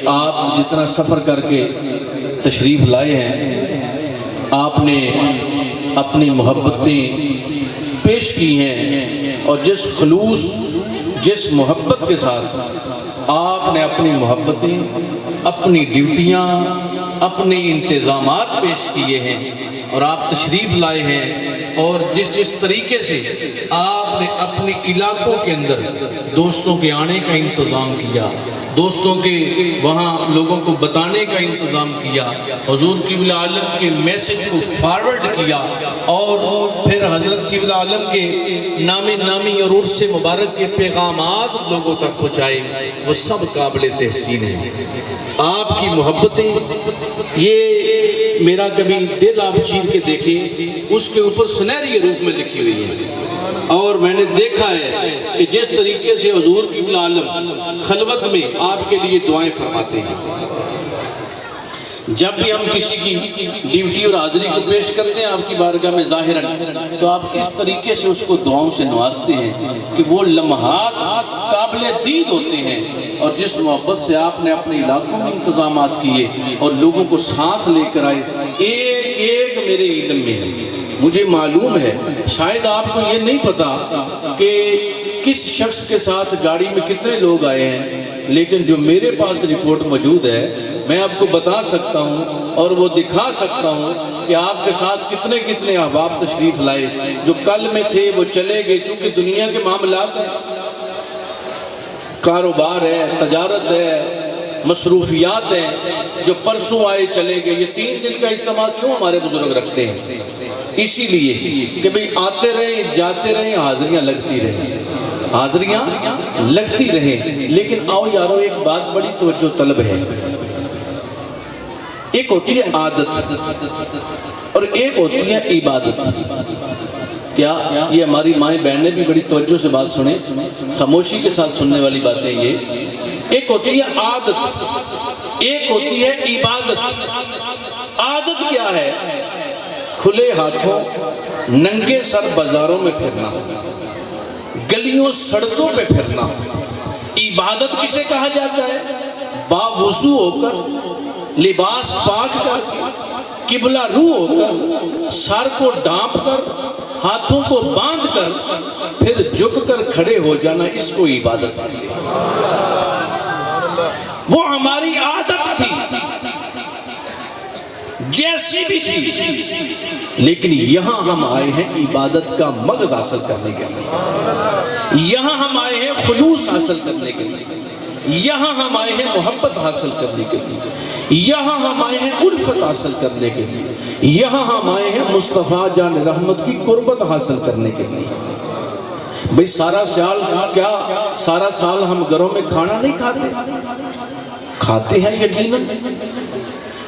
آپ جتنا سفر کر کے تشریف لائے ہیں، آپ نے اپنی محبتیں پیش کی ہیں، اور جس خلوص، جس محبت کے ساتھ آپ نے اپنی محبتیں، اپنی ڈیوٹیاں، اپنے انتظامات پیش کیے ہیں، اور آپ تشریف لائے ہیں، اور جس طریقے سے آپ نے اپنے علاقوں کے اندر دوستوں کے آنے کا انتظام کیا، دوستوں کے وہاں لوگوں کو بتانے کا انتظام کیا، حضور قبلہ عالم کے میسج کو فارورڈ کیا، اور پھر حضرت قبلہ عالم کے نامی اور عرص مبارک کے پیغامات لوگوں تک پہنچائے، وہ سب قابل تحسین ہیں۔ آپ کی محبتیں، یہ میرا کبھی دل آپ چیر کے دیکھیں، اس کے اوپر سنہری روپ میں لکھی ہوئی ہے، اور میں نے دیکھا ہے کہ جس طریقے سے حضور قبلہ عالم خلوت میں آپ کے لیے دعائیں فرماتے ہیں۔ جب بھی ہم کسی کی ڈیوٹی اور حاضری کو پیش کرتے ہیں آپ کی بارگاہ میں ظاہراً، تو آپ اس طریقے سے اس کو دعاؤں سے نوازتے ہیں کہ وہ لمحات قابل دید ہوتے ہیں، اور جس محبت سے آپ نے اپنے علاقوں میں انتظامات کیے اور لوگوں کو ساتھ لے کر آئے، ایک ایک میرے علم میں ہے، مجھے معلوم ہے، شاید آپ کو یہ نہیں پتا کہ کس شخص کے ساتھ گاڑی میں کتنے لوگ آئے ہیں، لیکن جو میرے پاس رپورٹ موجود ہے میں آپ کو بتا سکتا ہوں اور وہ دکھا سکتا ہوں کہ آپ کے ساتھ کتنے کتنے احباب تشریف لائے، جو کل میں تھے وہ چلے گئے، چونکہ دنیا کے معاملات ہیں، کاروبار ہے، تجارت ہے، مصروفیات ہیں، جو پرسوں آئے چلے گئے۔ یہ 3 دن کا اجتماع کیوں ہمارے بزرگ رکھتے ہیں؟ اسی لیے کہ بھئی آتے رہیں، جاتے رہیں، حاضریاں لگتی رہیں، حاضریاں لگتی رہیں۔ لیکن آؤ یارو، ایک بات بڑی توجہ طلب ہے، ایک ہوتی ہے عادت اور ایک ہوتی ہے عبادت۔ کیا یہ ہماری مائیں بہنیں بھی بڑی توجہ سے بات سنیں، خاموشی کے ساتھ سننے والی باتیں یہ، ایک ہوتی ہے عادت، ایک ہوتی ہے عبادت۔ عادت کیا ہے؟ کھلے ہاتھوں ننگے سر بازاروں میں پھرنا، گلیوں سڑکوں پہ پھرنا۔ عبادت کسے کہا جاتا ہے؟ باوضو ہو کر، لباس پاک کر، قبلہ رو ہو کر، سر کو ڈھانپ کر، ہاتھوں کو باندھ کر، پھر جھک کر کھڑے ہو جانا، اس کو عبادت کہتے ہیں۔ وہ ہماری عادت تھی، جیسی بھی تھی، لیکن یہاں ہم آئے ہیں عبادت کا مغز حاصل کرنے کے لیے، یہاں ہم آئے ہیں خلوص حاصل کرنے کے لیے، یہاں ہم آئے ہیں محبت حاصل کرنے کے لیے، یہاں ہم آئے ہیں الفت حاصل کرنے کے لیے، یہاں ہم آئے ہیں مصطفیٰ جان رحمت کی قربت حاصل کرنے کے لیے۔ بھئی سارا سال ہم گھروں میں کھانا نہیں کھاتے ہیں یقیناً،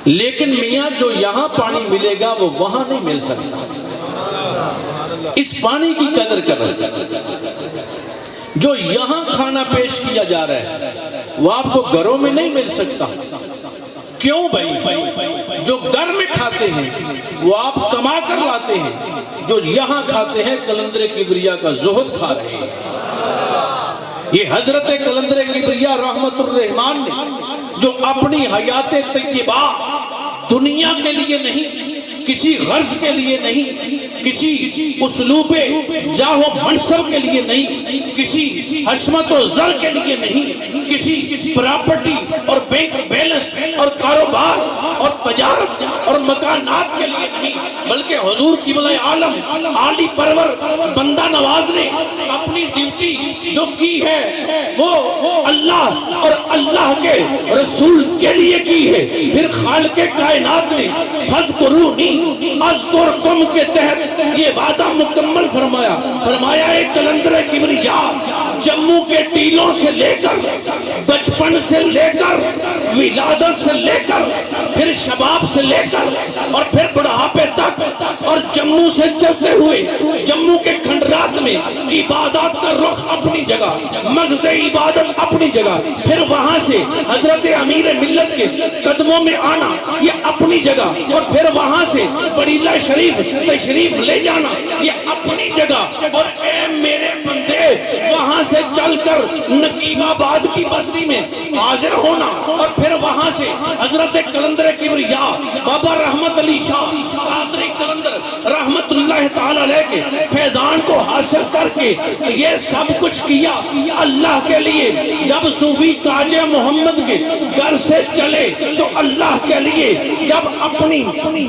لیکن میاں جو یہاں پانی ملے گا وہ وہاں نہیں مل سکتا۔ اس پانی کی قدر کریں، جو یہاں کھانا پیش کیا جا رہا ہے وہ آپ کو گھروں میں نہیں مل سکتا۔ کیوں بھائی؟ جو گھر میں کھاتے ہیں وہ آپ کما کر لاتے ہیں، جو یہاں کھاتے ہیں قلندر کبریا کا زہد کھا رہے ہیں۔ یہ حضرت قلندر کبریا رحمت الرحمن نے جو اپنی حیات طیبہ دنیا کے لیے نہیں، کسی غرض کے لیے نہیں، کسی اسلوب جاہ و منصب کے لیے نہیں، کسی حشمت و زر کے لیے نہیں، کسی پراپرٹی اور بینک بیلنس اور کاروبار اور تجارت اور مکانات کے لیے نہیں، بلکہ حضور قبلہ عالم عالی پرور بندہ نواز نے اپنی ڈیوٹی جو کی ہے وہ اللہ اور اللہ کے رسول کے لیے کی ہے۔ پھر خالق کائنات نے فَاذْكُرُونِي اذکرکم کے تحت یہ وعدہ مکمل فرمایا ہے قلندر کبریا جموں کے ٹیلوں سے لے کر، بچپن سے لے کر، ولادت سے لے کر، پھر شباب سے لے کر اور پھر بڑھاپے تک، اور جموں سے چلتے ہوئے جموں کے کھنڈرات میں عبادات کا رخ اپنی جگہ، مغز عبادت اپنی جگہ، پھر وہاں سے حضرت امیر ملت کے قدموں میں آنا یہ اپنی جگہ، اور پھر وہاں سے بڑیلہ شریف تشریف لے جانا یہ اپنی جگہ، اور اے میرے بندے وہاں سے چل کر نقیب آباد کی بستی میں حاضر ہونا اور پھر وہاں سے حضرت کلندر کبریا بابا رحمت علی شاہ قادری کلندر رحمت اللہ تعالی علیہ کے فیضان کو حاصل کر کے یہ سب کچھ کیا اللہ کے لیے. جب صوفی تاج محمد کے گھر سے چلے تو اللہ کے لیے. جب اپنی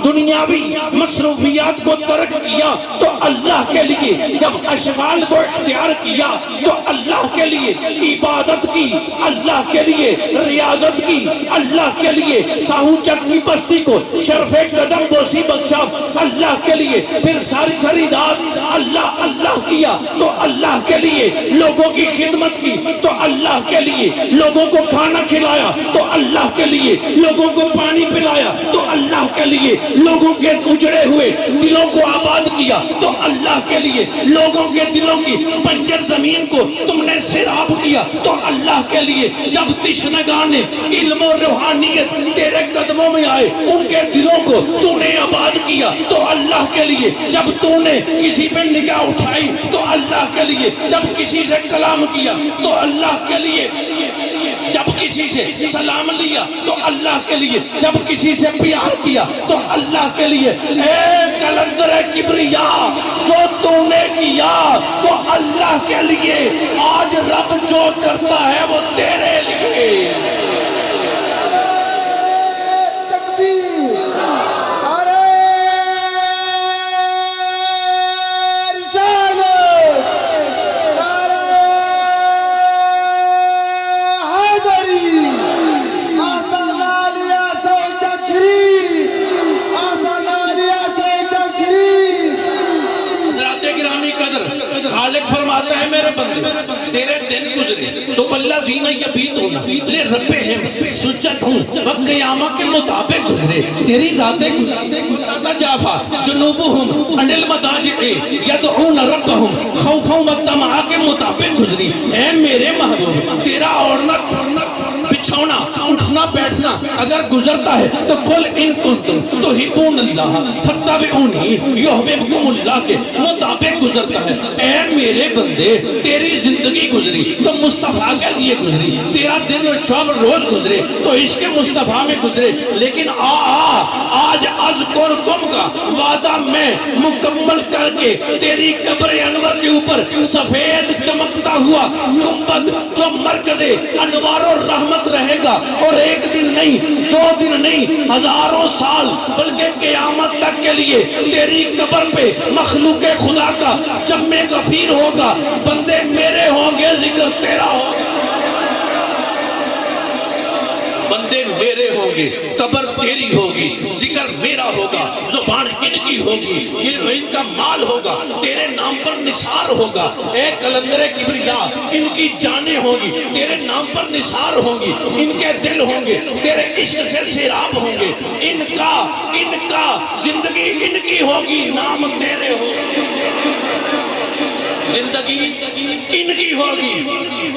دنیاوی مصروفیات کو ترک کیا تو اللہ کے لیے. جب اشغال کو اختیار کیا تو اللہ کے لیے. عبادت کی اللہ کے لیے, ریاضت کی اللہ کے لیے, ساہو چک کی بستی کو شرف قدم بوسی بخشا اللہ کے لیے. پھر ساری رات اللہ اللہ کیا تو اللہ کے لیے. لوگوں کی خدمت کی تو اللہ کے لیے. لوگوں کو کھانا کھلایا تو اللہ کے لیے. لوگوں کو پانی پلایا تو اللہ کے لیے. لوگوں کے اجڑے ہوئے دلوں کو آباد کیا تو اللہ کے لیے. لوگوں کے دلوں کی بنجر زمین کو تم نے سیراب کیا تو اللہ کے لیے. جب تشنگان علم و روحانیت تیرے قدموں میں آئے ان کے دلوں کو تو نے آباد کیا تو اللہ کے لیے. جب تو نے کسی پہ نگاہ اٹھائی تو اللہ کے لیے. جب کسی سے کلام کیا تو اللہ کے لیے. جب کسی سے سلام لیا تو اللہ کے لیے. جب کسی سے پیار کیا تو اللہ کے لیے. اے کلندر کبریا جو تو نے کیا وہ اللہ کے لیے. آج رب جو کرتا ہے وہ تیرے لیے. تیرے دن گزرے تو اللہ زینہ یبیت ہونا لے ربے ہیں سجد ہوں وقت قیامت کے مطابق گزرے. تیری راتیں گزرتا جافا جنوبہم انل مداجئے یدعون ربہم خوفوں و طمعا کے مطابق گزری. اے میرے محبوب تیرا اوڑنا بچھونا اٹھنا بیٹھنا اگر گزرتا ہے تو قل ان کنتم تحبون اللہ فاتبعونی یحببکم اللہ کے مطابق گزرتا ہے. اے میرے بندے تیری زندگی گزری تو مصطفیٰ کے لیے گزری. تیرا دن و شب روز گزرے تو عشق مصطفیٰ میں گزرے. لیکن آج اذکرکم کا وعدہ میں مکمل کر کے تیری قبر انور کے اوپر سفید چمکتا ہوا گنبد جو مرکز انوار و رحمت رہے گا. اور ایک دن نہیں, 2 دن نہیں, ہزاروں سال بلکہ قیامت تک کے لیے تیری قبر پہ مخلوق خدا کا جمع غفیر ہوگا. بندے میرے ہوں گے, ذکر تیرا ہوگا. بندے میرے ہوں گے, قبر تیری ہوگی, ذکر میرا ہوگا, زبان ان کی ہوگی, یہ ان کا مال ہوگا, تیرے نام پر نثار ہوگا. اے کلندر کبریا ان کی جانیں ہوگی, تیرے نام پر نثار ہوگی, ان کے دل ہوں گے, تیرے عشق سے سیراب ہوں گے. ان کا زندگی ان کی ہوگی, نام تیرے ہوگی. زندگی ان کی ہوگی,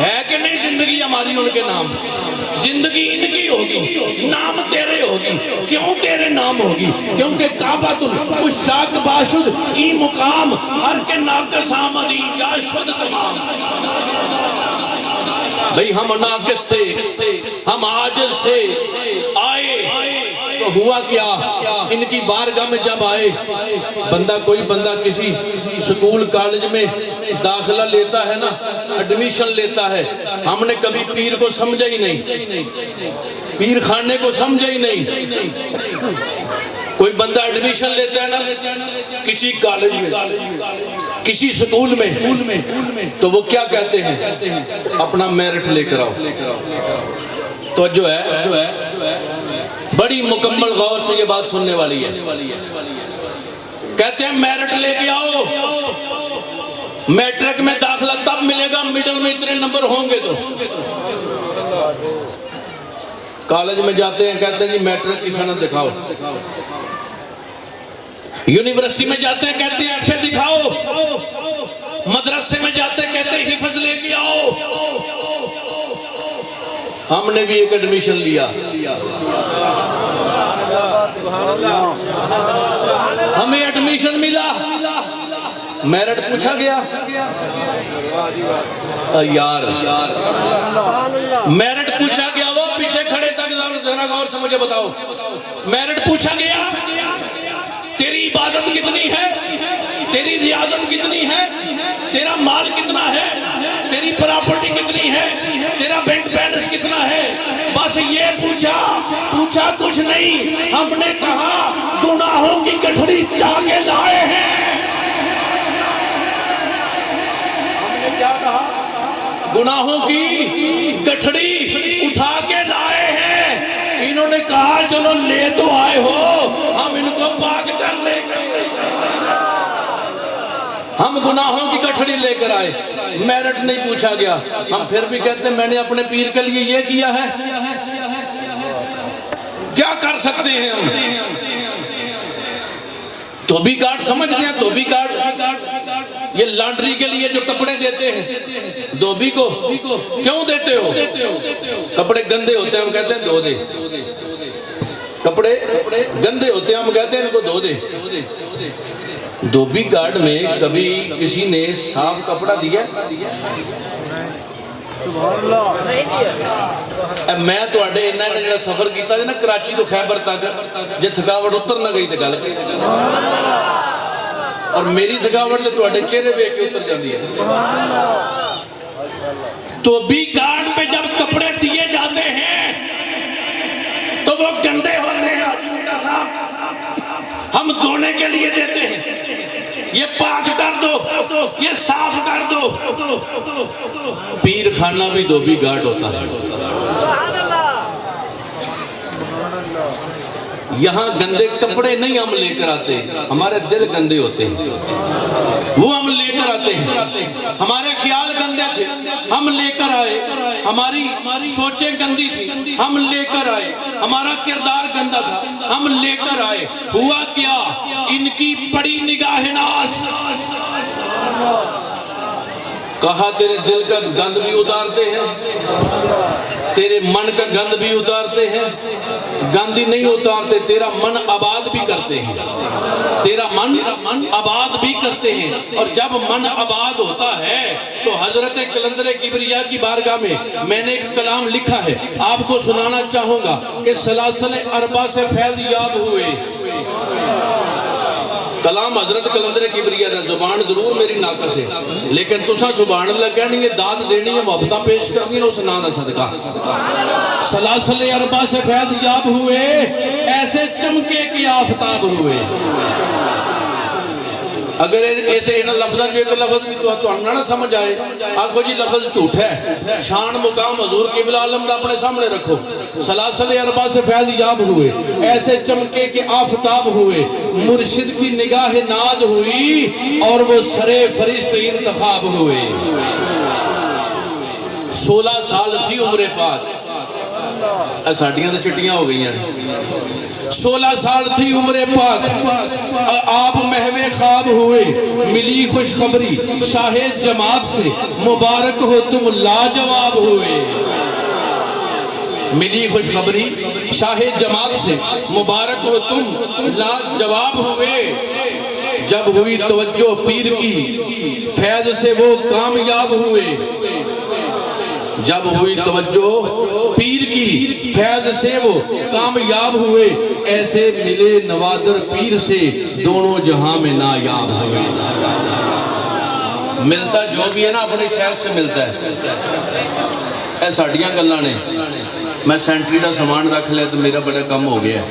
ہے کہ نہیں زندگی ہماری ان کے نام. زندگی ان کی ہوگی, نام تیرے ہوگی. کیوں تیرے نام ہوگی؟ کیونکہ کعبۃ العشاق باشد ای مقام ہر کے ناقص آمدی یا شد تمام. بھئی ہم ناقص تھے, ہم عاجز تھے, آئے تو ہوا کیا. ان کی بارگاہ میں جب آئے, کوئی بندہ کسی سکول کالج میں داخلہ لیتا ہے نا, ایڈمیشن لیتا ہے, ہم نے کبھی پیر کو سمجھا ہی نہیں, پیر خانے کو سمجھا ہی نہیں. کوئی بندہ ایڈمیشن لیتا ہے نا کسی کالج میں, کسی سکول میں, تو وہ کیا کہتے ہیں, اپنا میرٹ لے کر آؤ. تو جو ہے بڑی مکمل غور سے یہ بات سننے والی ہے. کہتے ہیں میرٹ لے کے آؤ, میٹرک میں داخلہ تب ملے گا میڈل میں اتنے نمبر ہوں گے. تو کالج میں جاتے ہیں, کہتے ہیں جی میٹرک کی سند دکھاؤ. یونیورسٹی میں جاتے ہیں, کہتے ہیں ایف اے دکھاؤ. مدرسے میں جاتے ہیں, کہتے ہیں حفظ لے کے آؤ. ہم نے بھی ایک ایڈمیشن لیا, ہمیں ایڈمیشن ملا, میرٹ پوچھا گیا, یار میرٹ پوچھا گیا, وہ پیچھے کھڑے تک ذرا غور سے مجھے بتاؤ، میرٹ پوچھا گیا تیری عبادت کتنی ہے، تیری ریاضت کتنی ہے، تیرا مال کتنا ہے، تیری پراپرٹی کتنی ہے، تیرا بینک بیلنس کتنا ہے، بس یہ پوچھا کچھ نہیں، ہم نے کہا گناہوں کی گٹھڑی چا کے لائے ہیں۔ ہم نے کیا کہا؟ گناہوں کی گٹھڑی اٹھا کے لائے ہیں۔ انہوں نے کہا چلو لے تو آئے ہو، ہم ان کو پاک کر لیں گے۔ ہم گناہوں کی گٹھڑی لے کر آئے، میرٹ نہیں پوچھا گیا۔ ہم پھر بھی کہتے ہیں میں نے اپنے پیر کے لیے یہ کیا ہے، کیا کر سکتے ہیں ہم؟ دھوبی کارڈ سمجھ گیا؟ دھوبی کارڈ یہ لانڈری کے لیے جو کپڑے دیتے ہیں، دھوبی کو کیوں دیتے ہو؟ کپڑے گندے ہوتے ہیں، ہم کہتے ہیں دھو دے۔ کپڑے گندے ہوتے ہیں، ہم کہتے ہیں ان کو دھو دے۔ دھوبی کارڈ میں کبھی کسی نے صاف کپڑا دیا؟ میں تو اڈے انہاں نے جڑا سفر کیتا ہے نا کراچی تو خیبر تک، جے تھکاوٹ اتر نہ گئی تو گل کری، اور میری تھکاوٹ تو اڈے چہرے دیکھ کے اتر جاندی ہے۔ دھوبی کارڈ پہ جب کپڑے دیے جاتے ہیں تو وہ گندے ہوتے ہیں، ہم دھونے کے لیے دیتے ہیں، یہ پاک کر دو، یہ صاف کر دو۔ پیر خانہ بھی دھوبی گارڈ ہوتا ہے۔ یہاں گندے کپڑے نہیں ہم لے کر آتے، ہمارے دل گندے ہوتے ہیں، وہ ہم لے کر آتے ہیں۔ ہمارے خیال گندے تھے، ہم لے کر آئے۔ ہماری سوچیں گندی تھی، ہم لے کر آئے۔ ہمارا کردار گندا تھا، ہم لے کر آئے۔ ہوا کیا؟ ان کی بڑی نگاہ ناز، کہا تیرے دل کا گند بھی اتارتے ہیں، تیرے من کا گند بھی اتارتے ہیں۔ گند ہی نہیں اتارتے، تیرا من آباد بھی کرتے ہیں، تیرا من آباد بھی کرتے ہیں۔ اور جب من آباد ہوتا ہے تو حضرت قلندر کبریا کی بارگاہ میں نے ایک کلام لکھا ہے، آپ کو سنانا چاہوں گا کہ سلاسل اربع سے فیض یاب ہوئے۔ کلام حضرت قلندر کبریا دا، زبان ضرور میری ناقص ہے لیکن تساں سبحان اللہ کہنی ہے، داد دینی ہے، محبتہ پیش کرنی ہے، اس نام دا صدقہ۔ سلاسل اربع سے فیض یاب ہوئے، ایسے چمکے کی آفتاب ہوئے۔ اگر ایسے انہاں لفظاں جو ایک لفظ بھی تو نہ سمجھ آئے، آگو جی لفظ جھوٹ ہے، شان مقام حضور قبلہ عالم دا اپنے سامنے رکھو۔ سلاسل اربع سے فیض یاب ہوئے، ایسے چمکے کے آفتاب ہوئے، مرشد کی نگاہ ناز ہوئی اور وہ سرے فرشت انتخاب ہوئے۔ 16 سال تھی عمر پاک، ساڑیاں تو چٹیاں ہو گئی ہیں۔ 16 سال تھی عمر پاک، آپ محو خواب ہوئے، ملی خوشخبری شاہ جماعت سے، مبارک ہو تم لاجواب ہوئے۔ ملی خوشخبری شاہ جماعت سے، مبارک ہو تم لاجواب ہوئے۔ جب ہوئی توجہ پیر کی، فیض سے وہ کامیاب ہوئے۔ جب ہوئی توجہ پیر کی، فیض سے وہ کامیاب ہوئے۔ ایسے ملے نوادر پیر سے، دونوں جہاں میں نایاب ہوئے۔ ملتا جو بھی ہے نا اپنے شیخ سے ملتا ہے۔ اے ساڑیاں گلاں نے، میں سینٹری دا سامان رکھ لیا تو میرا بڑا کم ہو گیا،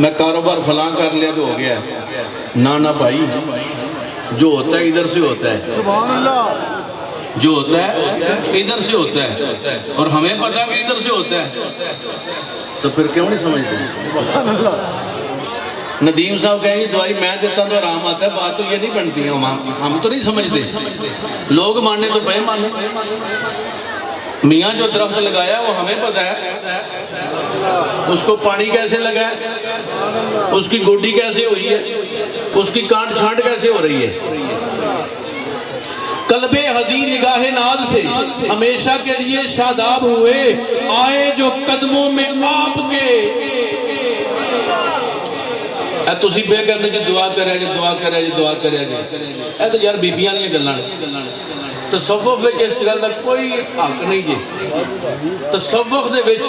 میں کاروبار فلاں کر لیا تو ہو گیا۔ نانا بھائی، جو ہوتا ہے ادھر سے ہوتا ہے، سبحان اللہ، جو ہوتا ہے ادھر سے ہوتا ہے، اور ہمیں پتہ بھی ادھر سے ہوتا ہے، تو پھر کیوں نہیں سمجھتے؟ ندیم صاحب کہیں دعائی میں دیتا تو آرام آتا ہے، بات تو یہ نہیں بنتی ہے، ہم تو نہیں سمجھتے، لوگ ماننے تو بے مانے۔ میاں جو درخت لگایا وہ ہمیں پتہ ہے، اس کو پانی کیسے لگا ہے، اس کی گوڈی کیسے ہوئی ہے، اس کی کانٹ چھانٹ کیسے ہو رہی ہے۔ قلب حزین نگاہ ناز سے ہمیشہ کے لیے شاداب ہوئے، آئے جو قدموں میں آپ کے۔ اے تسی بے کرنے کی دعا کرے جی، دعا کرے جی، دعا کرے جی، اے تو یار بیبیاں نہیں گلاں، تصوف وچ اس گل دا کوئی حق نہیں جی. تصوف دے وچ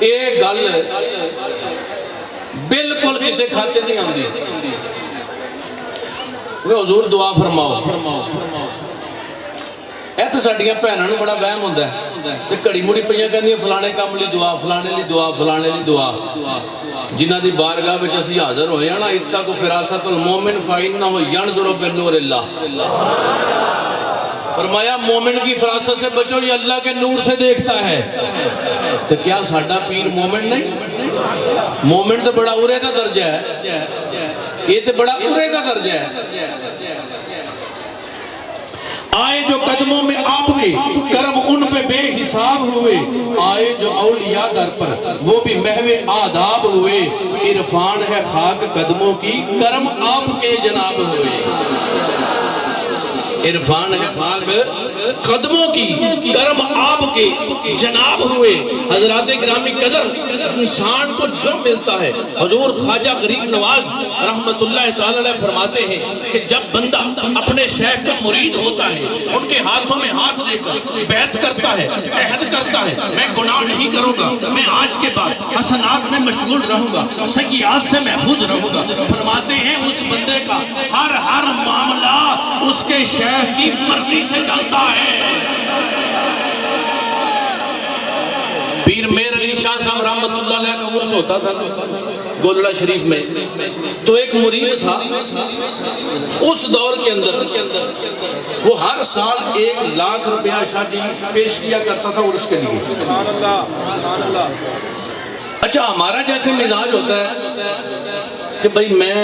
اے گل بالکل کسے کھاتے نہیں آندی. حضور دعا فرماؤ. اے تو ساڈیاں بھیناں نوں بڑا وہم ہوندا ہے تے گھڑی مڑی پئیاں کہندیاں فلانے کام لئی دعا، فلانے لئی دعا، فلانے لئی دعا. جنہاں دی بارگاہ وچ اسی حاضر ہوئے ہیں نا، اتقوا فراست المومن فإنہ ینظر بنور اللہ. فرمایا مومن کی فراست سے بچو، یہ اللہ کے نور سے دیکھتا ہے. تو کیا ساڈا پیر مومن نہیں؟ مومن تو بڑا اورے کا درجہ ہے، یہ تو بڑا اورے کا درجہ ہے. آئے جو قدموں میں آپ کے کرم ان پہ بے حساب ہوئے، آئے جو اولیاء در پر وہ بھی محو آداب ہوئے. عرفان ہے خاک قدموں کی، کرم آپ کے جناب ہوئے. عرفان ہے خاک قدموں کی، کرم آپ کے جناب ہوئے. حضرات گرامی قدر، انسان کو جو ملتا ہے، حضور خواجہ غریب نواز رحمت اللہ تعالی علیہ فرماتے ہیں کہ جب بندہ اپنے شیخ کا مرید ہوتا ہے، ان کے ہاتھوں میں ہاتھ دے کر بیعت کرتا ہے، عہد کرتا ہے میں گناہ نہیں کروں گا، میں آج کے بعد حسنات میں مشغول رہوں گا، سیئات سے محفوظ رہوں گا. فرماتے ہیں اس بندے کا ہر معاملہ اس کے شیخ کی مرضی سے چلتا ہے. پیر میر علی شاہ صاحب رحمت اللہ علیہ کا عرس ہوتا تھا گولڑا شریف میں. تو ایک مرید تھا اس دور کے اندر، وہ ہر سال 1,00,000 روپیہ شاہ جی پیش کیا کرتا تھا عرس کے لیے. اچھا ہمارا جیسے مزاج ہوتا ہے کہ بھئی میں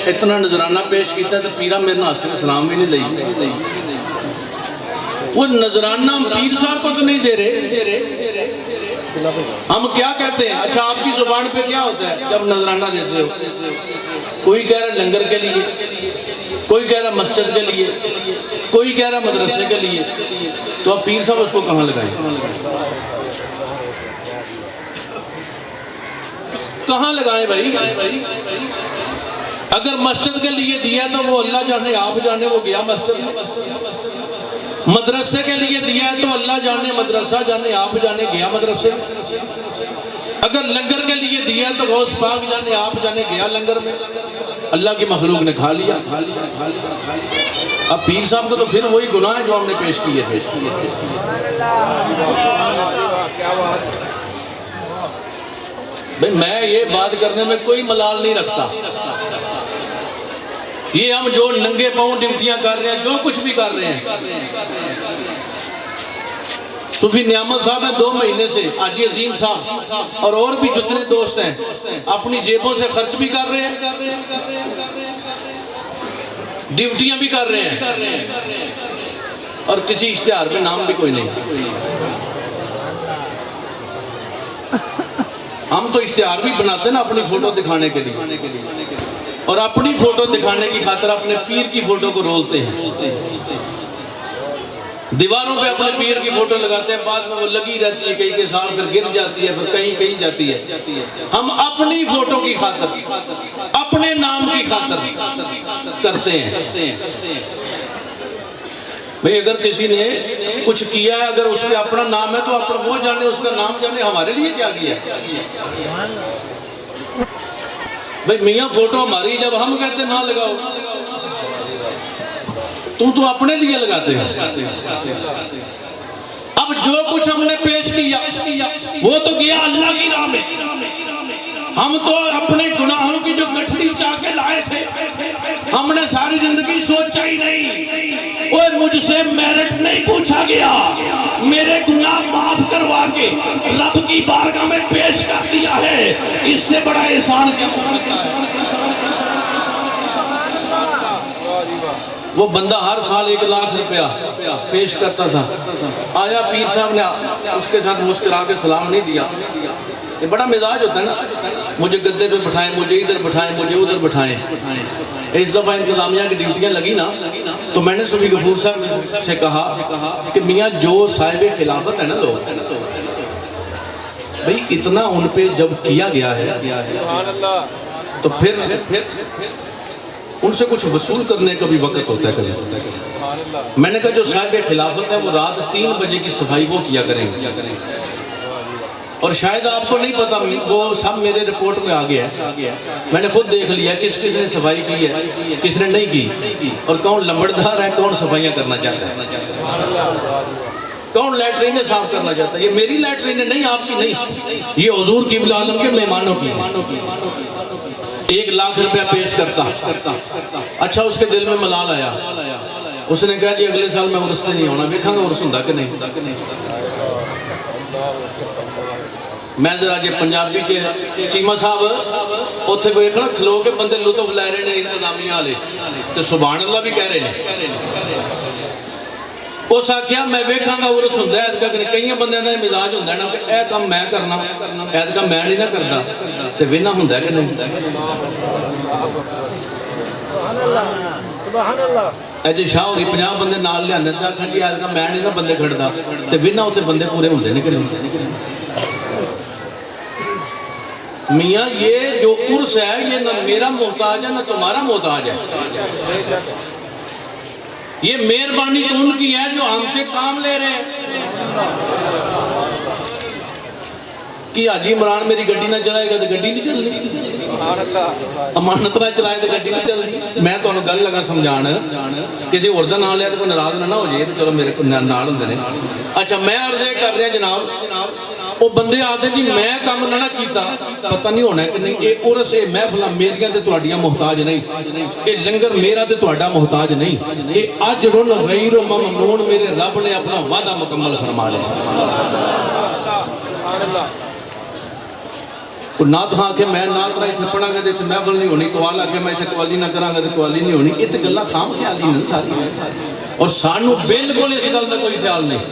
اتنا نظرانہ پیش کیتا ہے تو پیرہ میرے ناصر اسلام بھی نہیں لئی. وہ نظرانہ پیر صاحب کو تو نہیں دے رہے، ہم کیا کہتے ہیں؟ اچھا آپ کی زبان پہ کیا ہوتا ہے جب نظرانہ دیتے ہو؟ کوئی کہہ رہا لنگر کے لیے، کوئی کہہ رہا مسجد کے لیے، کوئی کہہ رہا مدرسے کے لیے. تو اب پیر صاحب اس کو کہاں لگائیں؟ کہاں لگائیں بھائی؟ اگر مسجد کے لیے دیا تو وہ اللہ جانے آپ جانے وہ گیا مسجد. مدرسے کے لیے دیا تو اللہ جانے مدرسہ جانے آپ جانے گیا مدرسے. اگر لنگر کے لیے دیا تو غوث پاک جانے آپ جانے گیا لنگر میں. اللہ کی مخلوق نے کھا لیا. اب پیر صاحب کو تو پھر وہی گناہ ہے جو ہم نے پیش کیے تھے. بھئی میں یہ بات کرنے میں کوئی ملال نہیں رکھتا. یہ ہم جو ننگے پاؤں ڈیوٹیاں کر رہے ہیں، جو کچھ بھی کر رہے ہیں، صوفی نعمت صاحب ہیں 2 مہینے سے، حاجی عظیم صاحب اور بھی جتنے دوست ہیں اپنی جیبوں سے خرچ بھی کر رہے ہیں، ڈیوٹیاں بھی کر رہے ہیں، اور کسی اشتہار میں نام بھی کوئی نہیں. ہم تو اشتہار بھی بناتے ہیں نا اپنی فوٹو دکھانے کے لیے، اور اپنی فوٹو دکھانے کی خاطر اپنے پیر کی فوٹو کو رولتے ہیں. دیواروں پہ اپنے پیر کی فوٹو لگاتے ہیں، بعد میں وہ لگی رہتی ہے، کہیں سال پھر گر جاتی ہے، پھر کہیں جاتی ہے. ہم اپنی فوٹو کی خاطر، اپنے نام کی خاطر کرتے ہیں. بھئی اگر کسی نے کچھ کیا ہے، اگر اس پہ اپنا نام ہے تو اپنا وہ جانے، اس کا نام جانے. ہمارے لیے کیا کیا ہے؟ بھئی میاں فوٹو ہماری جب ہم کہتے نہ لگاؤ، تم تو اپنے لیے لگاتے ہو. اب جو کچھ ہم نے پیش کیا وہ تو گیا اللہ کی راہ میں. ہم تو اپنے گناہوں کی جو گٹھڑی چاہ کے لائے تھے، ہم نے ساری زندگی سوچا ہی نہیں. اوہ مجھ سے میرٹ نہیں پوچھا گیا، میرے گناہ معاف کروا کے رب کی بارگاہ میں پیش کر دیا ہے. اس سے بڑا احسان کیا ہو سکتا ہے؟ وہ بندہ ہر سال 1,00,000 روپیہ پیش کرتا تھا. آیا پیر صاحب نے اس کے ساتھ مسکرا کے سلام نہیں دیا. یہ بڑا مزاج ہوتا ہے نا، مجھے گدے پہ بٹھائیں، مجھے ادھر بٹھائیں، مجھے ادھر بٹھائیں. اس دفعہ انتظامیہ کی ڈیوٹیاں لگی نا، تو میں نے صوفی غفور صاحب سے کہا کہ میاں جو صاحب خلافت ہے نا لوگ، بھئی اتنا ان پہ جب کیا گیا ہے تو پھر ان سے کچھ وصول کرنے کا بھی وقت ہوتا ہے. میں نے کہا جو صاحب خلافت ہے وہ رات 3 بجے کی صفائی وہ کیا کریں گے، اور شاید آپ کو نہیں پتا، وہ سب میرے رپورٹ میں آ گیا ہے، میں نے خود دیکھ لیا کس کس نے صفائی کی ہے کس نے نہیں کی، اور کون لمبڑدار ہے کون صفائیاں کرنا چاہتا ہے، کون لیٹرینیں صاف کرنا چاہتا ہے۔ یہ میری لیٹرینیں نہیں، آپ کی نہیں، یہ حضور قبلہ عالم کے مہمانوں کی 1 لاکھ روپیہ پیش کرتا۔ اچھا اس کے دل میں ملال آیا، اس نے کہا جی اگلے سال میں عرس سے نہیں ہونا، دیکھاں گا عرس ہوندا کہ نہیں۔ میں ذرا جی پنجابی چیمہ صاحب اتنے ویکھنا کھلو کے بندے لطف لے رہے ہیں انتظامیہ والے، تو سبحان اللہ بھی کہہ رہے ہیں۔ اس آخیا میں ویکھاں گا عرس ہوندا ہے، کئی بندے کا مزاج ہوندا ہے نا کہ اے کام میں کرنا، ایت کام میں نہیں نہ کردا، تے وینا ہوندا ہے کہ نہیں۔ اے جی شاہ ہوگی 50 بندے نال لے آندے تے آکھن جی ایت کام میں نہیں نہ بندے کھڑدا، تے وینا اتنے بندے پورے ہوندے نے کہ نہیں۔ میاں یہ جو عرس ہے یہ نہ میرا محتاج ہے نہ تمہارا محتاج ہے، یہ مہربانی تو ان کی ہے جو ہم سے کام لے رہے ہیں۔ کہ حاجی عمران میری گڈی نہ چلائے گا تو گڈی نہیں چلنی، امانت نہ چلائے تو گڈی نہیں چلنی۔ میں تو انہوں گل لگا سمجھان، کسی اور دا نام لیا تو کوئی ناراض نہ ہو جائے، تو چلو میرے کو نال ہوندے نے۔ اچھا میں عرض کر رہا جناب، وہ بندے آتے جی میں کام نہ کیتا، پتہ نہیں ہونا کہ نہیں، اے عرس اے محفلاں میریاں تے تہاڈیاں محتاج نہیں، اے لنگر میرا تے تہاڈا محتاج نہیں، اے اجر غیر ممنون میرے رب نے اپنا وعدہ مکمل فرما لیا۔ نات ہاں کہ میں نات رہا اتنے پڑھا گا تو اتنے محفل نہیں ہونی، قوال آ کے میں اتنے قوالی نہ کرا گا تو قوالی نہیں ہونی، یہ تو گلہ خام خیالی نہیں ساری، اور سانو بالکل اس گل کا کوئی خیال نہیں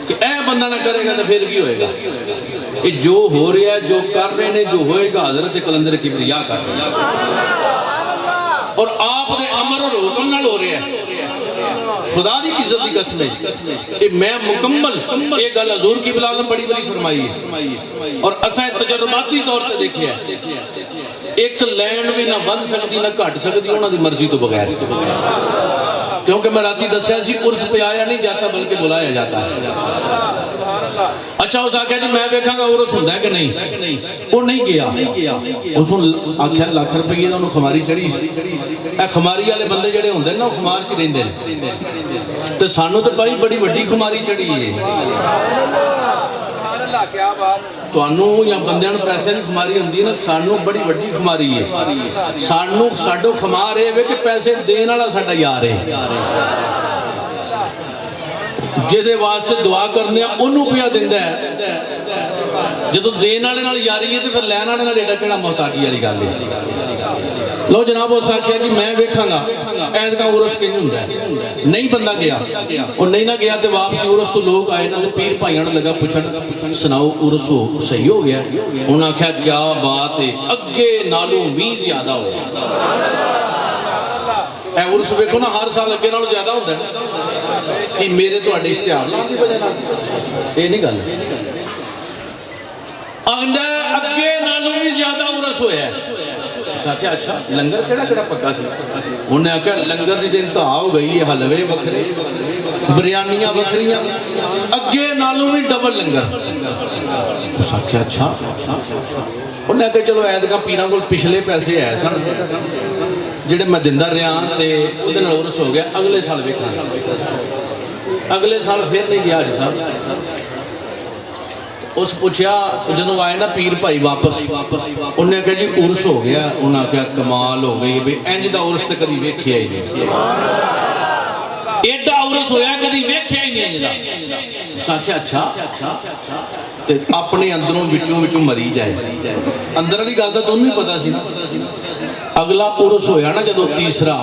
کہ اے بندہ نہ کرے گا تو پھر بھی ہوئے گا۔ یہ جو ہو رہا ہے جو کر رہے ہیں جو ہوئے گا حضرت کلندر کبریا کر رہے ہیں، اور آپ دے امر اور حکم نال ہو رہا ہے۔ خدا دی عزت دی قسم ہے کہ میں مکمل ایک گل حضور کی بلال بڑی بڑی فرمائی ہے، اور اساں تجرباتی طور تے دیکھیا ہے، ایک لین بھی نہ بن سکتی نہ گھٹ سکتی انہاں دی مرضی تو بغیر، کیونکہ میں راتی دسیا سی عرس پہ آیا نہیں جاتا بلکہ بلایا جاتا ہے۔ اچھا اس آکھیا جی میں دیکھاں گا عرس ہوندا ہے کہ نہیں، وہ نہیں گیا، اس نے آکھیا لاکھ روپے دا انہوں خماری چڑھی سی، اے خماری والے بندے جڑے ہوندے نا خمار چ رہندے نے، تے سانو تے بھائی بڑی وڈی خماری چڑھی ہے، تانوں یا بندیاں نوں پیسے دی خماری ہوندی ہے نا، سانو بڑی وڈی خماری ہے، سانو ساڈو خمار ہے کہ پیسے دین والا ساڈا یار ہے، جدے واسطے دعا کرنے انہوں پیا دیندا ہے، جدو دین والے نال یاری ہے تو پھر لین والے نال ایڈا کیڑا محتاجی والی گل ہے۔ لو جناب اس آکھیا جی میں ویکھاں گا ایت کا عرس کیوں ہوندا ہے، نہیں بندہ گیا، اور نہیں نہ گیا تے واپسی عرس تو لوگ آئے نا تے پیر بھائیاں نوں لگا پوچھن سناؤ عرس ہو صحیح ہو گیا، انہاں آکھیا کیا بات ہے اگے نالوں بھی زیادہ ہو گیا۔ اے عرس ویکھو نا ہر سال اگے نالوں زیادہ ہوندا ہے، کہ میرے تہاڈے اشتہار لاؤن دی وجہ نال اے نہیں گل، اگے نالوں بھی زیادہ عرس ہویا ہے۔ آخیا اچھا لنگر کیڑا کیڑا پکا سی، انہیں آخیا لنگر دی انتہا ہو گئی ہے، حلوے وکھرے بریانیاں وکھریاں، اگے نالوں بھی ڈبل لنگر۔ اس آخیا اچھا، انہیں آخیا چلو ایدگاہ پیراں کول پچھلے پیسے ہے سن جڑے میں دیندا رہا تے اودے نال عرس ہو گیا، اگلے سال ویکھاں، اگلے سال پھر نہیں گیا حاجی صاحب۔ اس پوچھیا جنہوں آئے نا پیر بھائی واپس، انہیں کہا جی عرس ہو گیا، انہوں نے کہا کمال ہو گئی بھئی انج دا عرس تے کدی ویکھیا ہی نہیں، ایڈا عرس ہویا کدی ویکھیا ہی نہیں انج دا۔ اس آکھیا اچھا تے اپنے اندروں وچوں مری جائے، اندر والی گل تے انہوں ہی پتا سی نا۔ اگلا عرس ہویا نا جدو تیسرا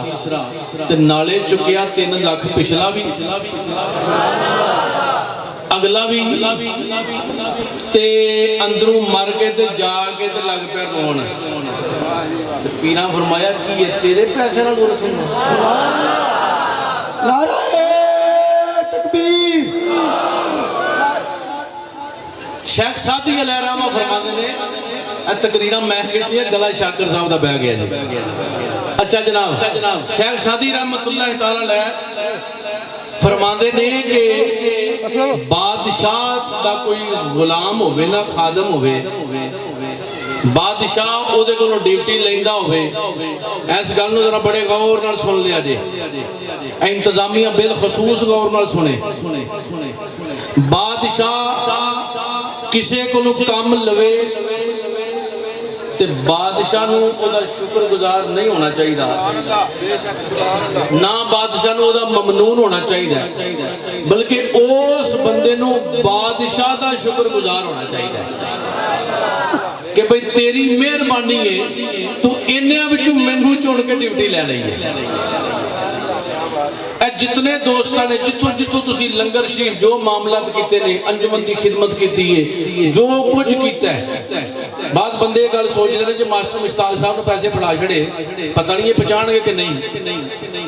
تے نالے چکیا 3 لاکھ پچھلا بھی اگلا بھی تے اندروں مر کے تے جا کے تے لگ پیا رون، پیراں فرمایا کہ یہ تیرے پیسے نال عرس ہوندا؟ نعرہ تکبیر۔ شیخ سعدی علیہ الرحمہ فرماتے ہیں تقریراں میں کہتی ہے گلا شاکر صاحب دا بہ گیا جی، اچھا جناب شیخ سعدی رحمت اللہ تعالی علیہ فرماندے نے کہ بادشاہ دا کوئی غلام ہوئے نا خادم ہوئے بادشاہ او دے کولوں ڈیوٹی لیندا ہوئے اس گل نوں ذرا بڑے غور نال سن لیا جے انتظامیہ بالخصوص غور نال سنے بادشاہ کسے کولوں کام لوے تے بادشاہ نو او دا شکر گزار نہیں ہونا چاہیے نہ بادشاہ نو او دا ممنون ہونا چاہیے بلکہ اس بندے نو بادشاہ دا شکر گزار ہونا چاہیے کہ بھئی تیری مہربانی ہے تو انہاں وچوں مینوں چن کے ڈیوٹی لے لئی ہے جتنے دوستاں نے جتوں تسی لنگر شریف جو معاملات کیتے نے انجمن دی خدمت کیتی ہے جو کچھ کیتا ہے بعض بندے گل سوچتے ہیں جو ماسٹر مشتاق صاحب نے پیسے پڑھا چھڑے پتہ نہیں یہ پہچان گے کہ نہیں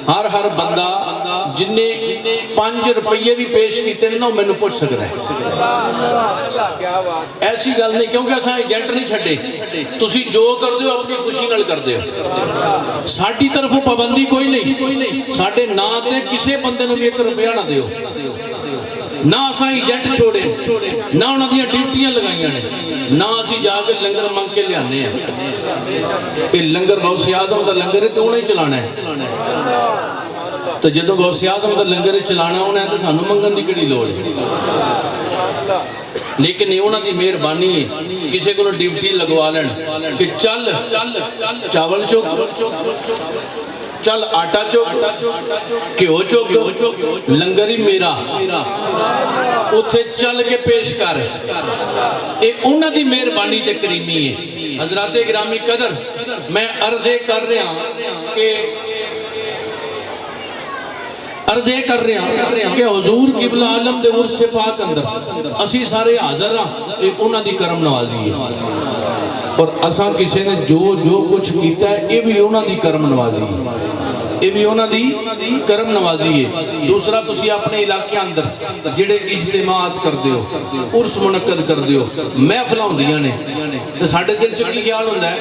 ہر بندہ جن نے 5 روپیے بھی پیش کیتے ہیں نا میں نے پوچھ سکتا ہے ایسی گل نہیں کیونکہ اساں ایجنٹ نہیں چھڈے تسی جو کر دیو اپنی خوشی نال کر دیو ساڈی طرفوں پابندی کوئی نہیں ساڈے نا تے کسے بندے نوں 1 روپیہ نہ دیو نہ اساں ایجنٹ چھوڑے نہ انہاں دیاں ڈیوٹیاں لگائیاں نے نہ اسی جا کے لنگر منگ کے لیانے ہیں یہ لنگر غوث اعظم دا لنگر ہے تو انہیں ہی چلانا ہے تو جدوں غوث اعظم دا لنگر چلانا ہونا ہے تو سانوں منگن دی کیڑی لوڑ ہے لیکن یہ انہاں دی مہربانی ہے کسے کو ڈیوٹی لگوا لین کہ چل چاول چوک چل آٹا چوک کیوں چوک لنگر ہی میرا اتھے چل کے پیش کر اے انہاں دی مہربانی تے کریمی ہے حضرات گرامی قدر میں عرضے کر رہا کہ حضور قبلہ عالم دے عرص پاک اندر اسی سارے حاضر ہاں اے انہاں دی کرم نوازی ہے اور اساں کسی نے جو کچھ کیتا ہے یہ بھی انہاں دی کرم نوازی ہے یہ بھی انہاں دی کرم نوازی ہے دوسرا تسی اپنے علاقے اندر جڑے اجتماعات کر دیو عرس منعقد کر دیو محفل ہوندیاں نے تے ساڈے دل چ کی خیال ہوندا ہے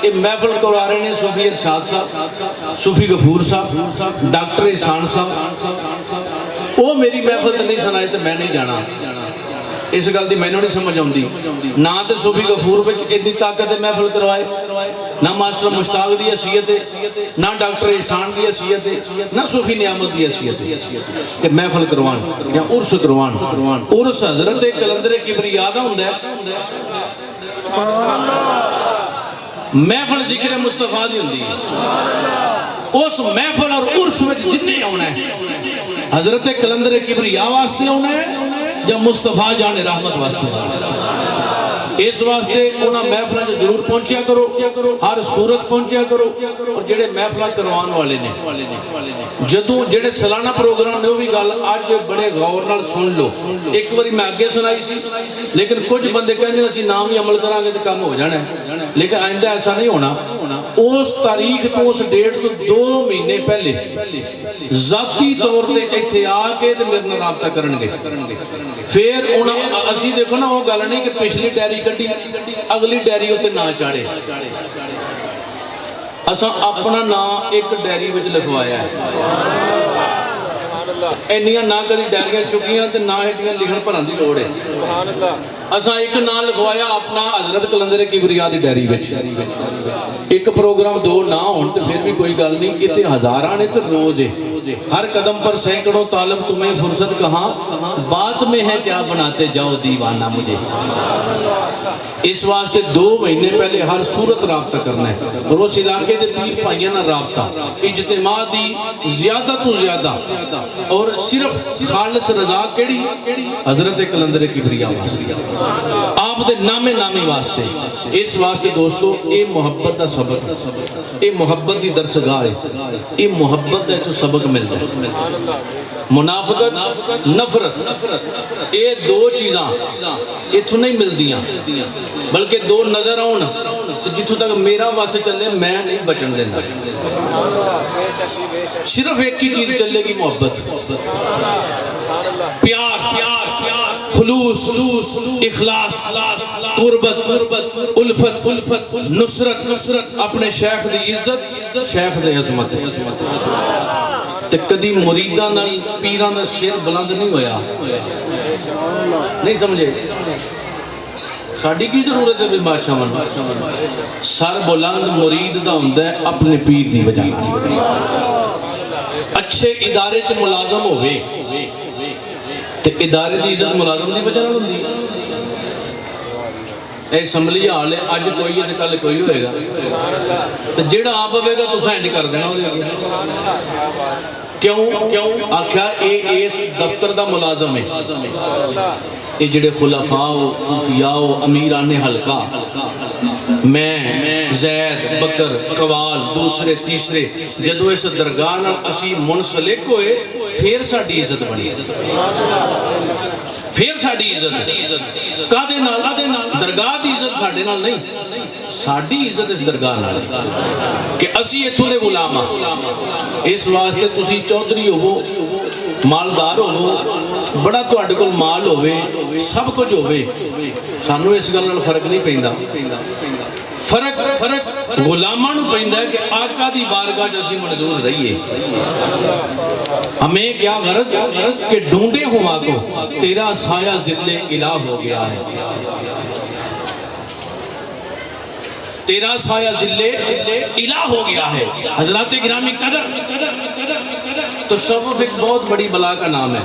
یہ محفل کروا رہے ہیں صوفی ارشاد صاحب صوفی غفور صاحب ڈاکٹر احسان صاحب وہ میری محفل تے نہیں سنائے تے میں نہیں جانا اس گل دی مینوں نہیں سمجھ آندی نہ تے صوفی غفور وچ اتنی طاقت محفل کروائے نہ ماسٹر مشتاق دی حیثیت ہے نہ ڈاکٹر احسان دی حیثیت ہے نہ صوفی نعمت دی حیثیت ہے کہ محفل کروان یا عرس کروان عرس حضرت کلندر کبریا دا ہوندا ہے محفل ذکر مصطفیٰ دی ہوندی ہے اس محفل اور عرس وچ جتنے آنا ہے حضرت کلندر کبریا واسطے آنا ہے جب مصطفیٰ جان رحمت واسطے اس واسطے انہاں محفلہ جو ضرور پہنچیا کرو ہر صورت پہنچیا کرو اور جڑے محفلہ کروان والے نے جدوں جڑے سالانہ پروگرام نے وہ بھی گل آج بڑے غور نال سن لو ایک باری میں آگے سنائی سی لیکن کچھ بندے کہندے ہیں اسی نام ہی عمل کرانگے تو کام ہو جانا ہے لیکن آئندہ ایسا نہیں ہونا اس تاریخ تو اس ڈیٹ تو 2 مہینے پہلے ذاتی طور تے ایتھے آ کے تے میرے نال رابطہ کرنگے پھر اسی دیکھو نا وہ گل نہیں کہ پچھلی ڈائری کٹی اگلی ڈائری ہوتے نہ چاڑے اساں اپنا نام ایک ڈائری وچ لکھوایا ہے اینیاں نہ کری ڈائریاں چکیاں تے نہ ہٹیاں لکھن بھرن دی لوڑ ہے اساں ایک نام لکھوایا اپنا حضرت کلندر کبریا دی ڈائری وچ ایک پروگرام 2 نہ ہون تے پھر بھی کوئی گل نہیں ایتھے ہزاراں نے تے روز ہے ہر قدم پر سینکڑوں طالب تمہیں فرصت کہاں بات میں ہے کیا بناتے جاؤ دیوانہ مجھے اس واسطے 2 مہینے پہلے ہر صورت رابطہ کرنا ہے اور اس علاقے سے پیر پائیاں نہ رابطہ اجتماع دی زیادہ تو زیادہ اور صرف خالص رضا کیڑی حضرت کلندر کبریا واسطے آپ دے نامے نامی واسطے اس واسطے دوستو اے محبت دا سبق اے محبت دی درسگاہ ہے اے محبت دا تو سبق ملتا ہے منافقت نفرت اے 2 چیزاں اتھوں نہیں ملدیاں بلکہ 2 نظر آؤن جتوں تک میرا واسطے چلے میں نہیں بچن دینا صرف ایک ہی چیز چلے گی محبت پیار خلوص، اخلاص، قربت، الفت، نصرت، اپنے شیخ دی عزت، شیخ دی عظمت تے کدی مریداں نال پیراں دا شیر بلند نہیں ہویا. نہیں سمجھے؟ ساڈی کی ضرورت ہے بھی بادشاہ من سر بلند مرید دا ہوندا ہے اپنے پیر دی وجہ. اچھے ادارے چ ملازم ہوئے تے ادارے دی عزت ملازم دی وجہ نال ہوندی. اے اسمبلی حال ہے اج کوئی ہے تے کل کوئی ہوئے گا تے جیڑا آپ ہوئے گا تساں انج کر دینا اودے اگے. کیوں آکھیا اے اس دفتر دا ملازم ہے. اے جڑے خلفاء و صوفیاء و امیران حلقہ میں زید بکر قوال دوسرے تیسرے جدو اس درگاہ نال اسی منسلک ہوئے پھر ساڈی عزت بنی. پھر ساڈی عزت کادے نال درگاہ دی عزت ساڈے نال نہیں ساڈی عزت اس درگاہ نال کہ اسی ایتھوں دے غلام ہاں. اس واسطے تسی چودھری ہوو مالدار ہوو بڑا تہاڈے کول مال ہوے سب کچھ ہوے سانوں اس گل نال فرق نہیں پیندا. فرق غلاماں نوں پیندا ہے کہ آقا دی بارگاہ وچ اسی منظور رہیے. ہمیں کیا غرض کہ ڈھونڈے ہوا کو تیرا سایہ ذل الہ ہو گیا ہے. تیرا سایہ ذل الہ ہو گیا ہے. حضرات گرامی قدر تصوف ایک بہت بڑی بلا کا نام ہے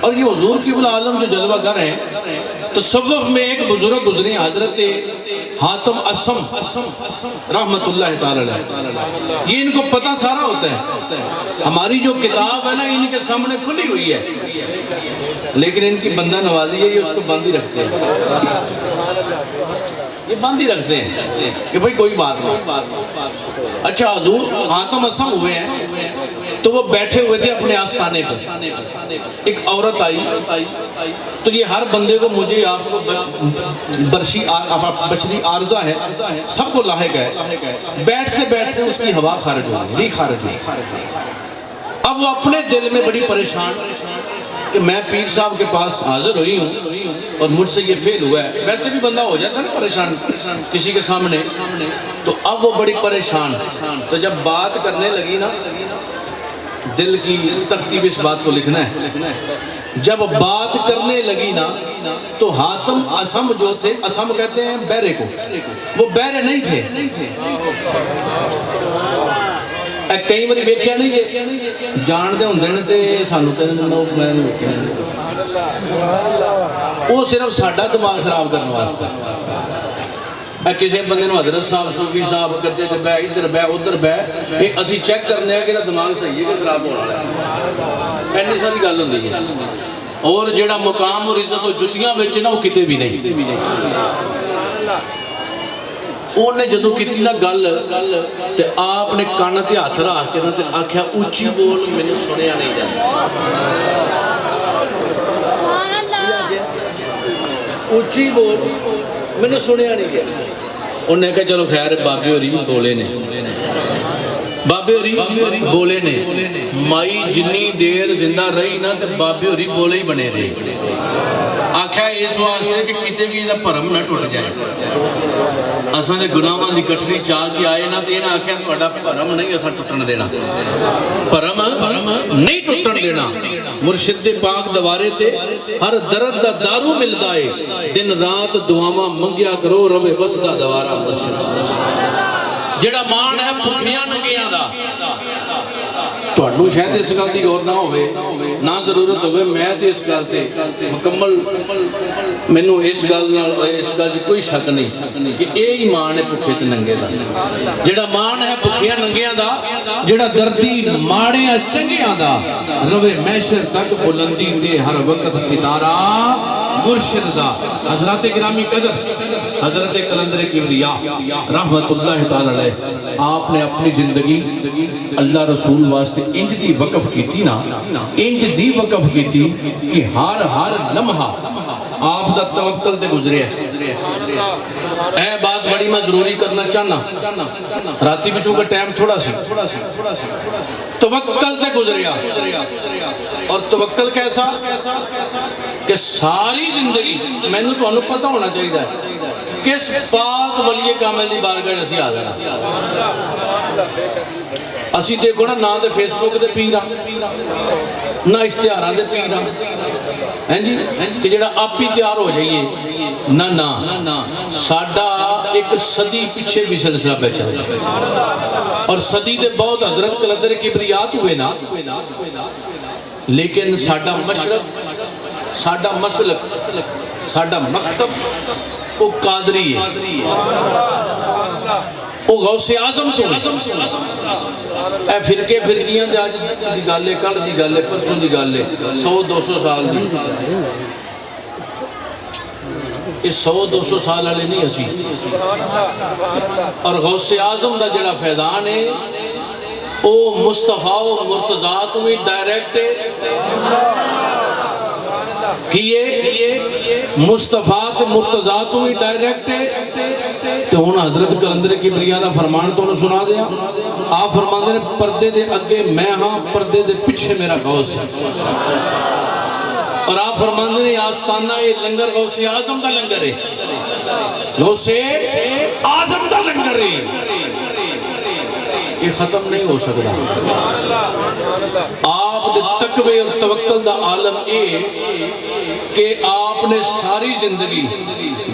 اور یہ حضور کی بلا عالم جو جلوہ گر ہیں. تصوف میں ایک بزرگ گزرے حضرت حاتم اسم رحمت اللہ تعالی علیہ. یہ ان کو پتہ سارا ہوتا ہے. ہماری جو کتاب ہے نا ان کے سامنے کھلی ہوئی ہے لیکن ان کی بندہ نوازی ہے یہ اس کو بند ہی رکھتے ہیں. یہ بند ہی رکھتے ہیں کہ بھئی کوئی بات نہیں. اچھا حضور حاتم اسم ہوئے ہیں تو وہ بیٹھے ہوئے تھے اپنے آستانے پر. ایک عورت آئی تو یہ ہر بندے کو مجھے آپ کو بشری عارضہ ہے سب کو لاحق ہے. بیٹھتے اس کی ہوا خارج ہوئی خارج ہوئی. اب وہ اپنے دل میں بڑی پریشان کہ میں پیر صاحب کے پاس حاضر ہوئی ہوں اور مجھ سے یہ فیل ہوا ہے. ویسے بھی بندہ ہو جاتا ہے نا پریشان کسی کے سامنے. تو اب وہ بڑی پریشان تو جب بات کرنے لگی نا دل کی تختی بھی اس بات کو لکھنا ہے. جب بات کرنے لگی نا تو حاتم اسم جو تھے اسم کہتے ہیں بیرے کو وہ بیرے نہیں تھے. کئی باری ویکھیا نہیں ہے جان دے ہوندے نے تے سانوں کہندے نے میں نہیں ویکھیا وہ صرف ساڈا دماغ خراب کرنے واسطے. کسی بندے نو حضرت صاحب صوفی صاحب کہتے تھے بہ ادھر بہ ادھر بہ یہ اسی چیک کرنے ہیں کہ دماغ صحیح ہے کہ خراب ہونا ہے. اینی ساری گل ہوندی ہے. اور جڑا مقام اور عزت و جتیاں وچ نا وہ کتے بھی نہیں. انہیں جدو کیتی نا گل تے آپ نے کان تے ہاتھ رکھ کے تے آکھیا اونچی بول مینوں سنیا نہیں جاندا. اونچی بول مینوں سنیا نہیں گیا. انہیں کہا چلو خیر بابے ہوری بولے نے بابے ہوری بولے نے مائی جنی دیر زندہ رہی نا تے بابے ہوری بولے ہی بنے رہے. آکھیا اس واسطے کہ کتے بھی یہ بھرم نہ ٹوٹ جائے. اساں دے گناہاں دی کٹھری چاہ کے آئے نا تے انہاں آکھیا تہاڈا بھرم نہیں اساں ٹوٹن دینا. بھرم نہیں ٹوٹن دینا. مرشد پاک دوارے تے ہر درد دا دارو ملدا ہے. دن رات دعاواں منگیا کرو رب وسدا دوارا مرشد. جڑا مان ہے بھکھیاں ننگیاں دا تہانوں شاید اس گل دی غور نہ ہوے نہ ضرورت ہوے. میں تے اس گل تے مکمل مینوں اس گل دی کوئی شک نہیں کہ اے ایمان ہے بھکھے تے ننگے دا. جڑا مان ہے بھکھیاں ننگیاں دا جڑا دردی ماڑیاں چنگیاں دا روے محشر تک بلندی تے ہر وقت ستارہ مرشد دا. حضرات گرامی قدر حضرت کلندر کبریا رحمت اللہ تعالی علیہ آپ نے اپنی زندگی اللہ رسول واسطے انج دی وقف کیتی نا انج دی وقف کیتی کہ ہر لمحہ آپ دا توکل تے گزرے اے بات بڑی میں ضروری کرنا چاہنا راتی بچوں کا ٹائم تھوڑا سی توکل تے گزریا اور توکل کیسا کہ ساری زندگی میں نے تو انہوں پتہ ہونا چاہیے کس پاک ولی کامل دی بارگاہ اسی آ گیا اسی دیکھو نا نہ دے فیس بک دے پیرا نہ اشتہاراں دے پیرا ہیں جی کہ جڑا آپ ہی تیار ہو جائیے نہ ساڈا ایک صدی پیچھے بھی سلسلہ پہ چل اور صدی دے بہت حضرت قلندر کبریات ہوئے نا لیکن ساڈا مشرق ساڈا مسلک ساڈا مکتب وہ قادری ہے وہ غوث اعظم تو اے فرقے فرقیاں دے آج دی گالے کل دی گالے پرسوں دی گالے 100-200 سال دی اس 100-200 سال والے نہیں اسی اور غوث اعظم دا جڑا فیضان ہے او مصطفیٰ و مرتضیٰ تو ہی ڈائریکٹ کیے مصطفیٰ تے مرتضیٰ تو ہی ڈائریکٹ تو ہون حضرت قلندر کبریاء دا فرمان تو انہوں سنا دیا آپ فرمان دے پردے دے اگے میں ہاں پردے دے پچھے میرا غوث ہے اور آپ فرمان دے آستانہ یہ لنگر غوث اعظم دا لنگر ہے غوث اعظم دا لنگر ہے یہ ختم نہیں ہو سکتا آپ دے تقوی اور توکل دا عالم اے کہ آپ نے ساری زندگی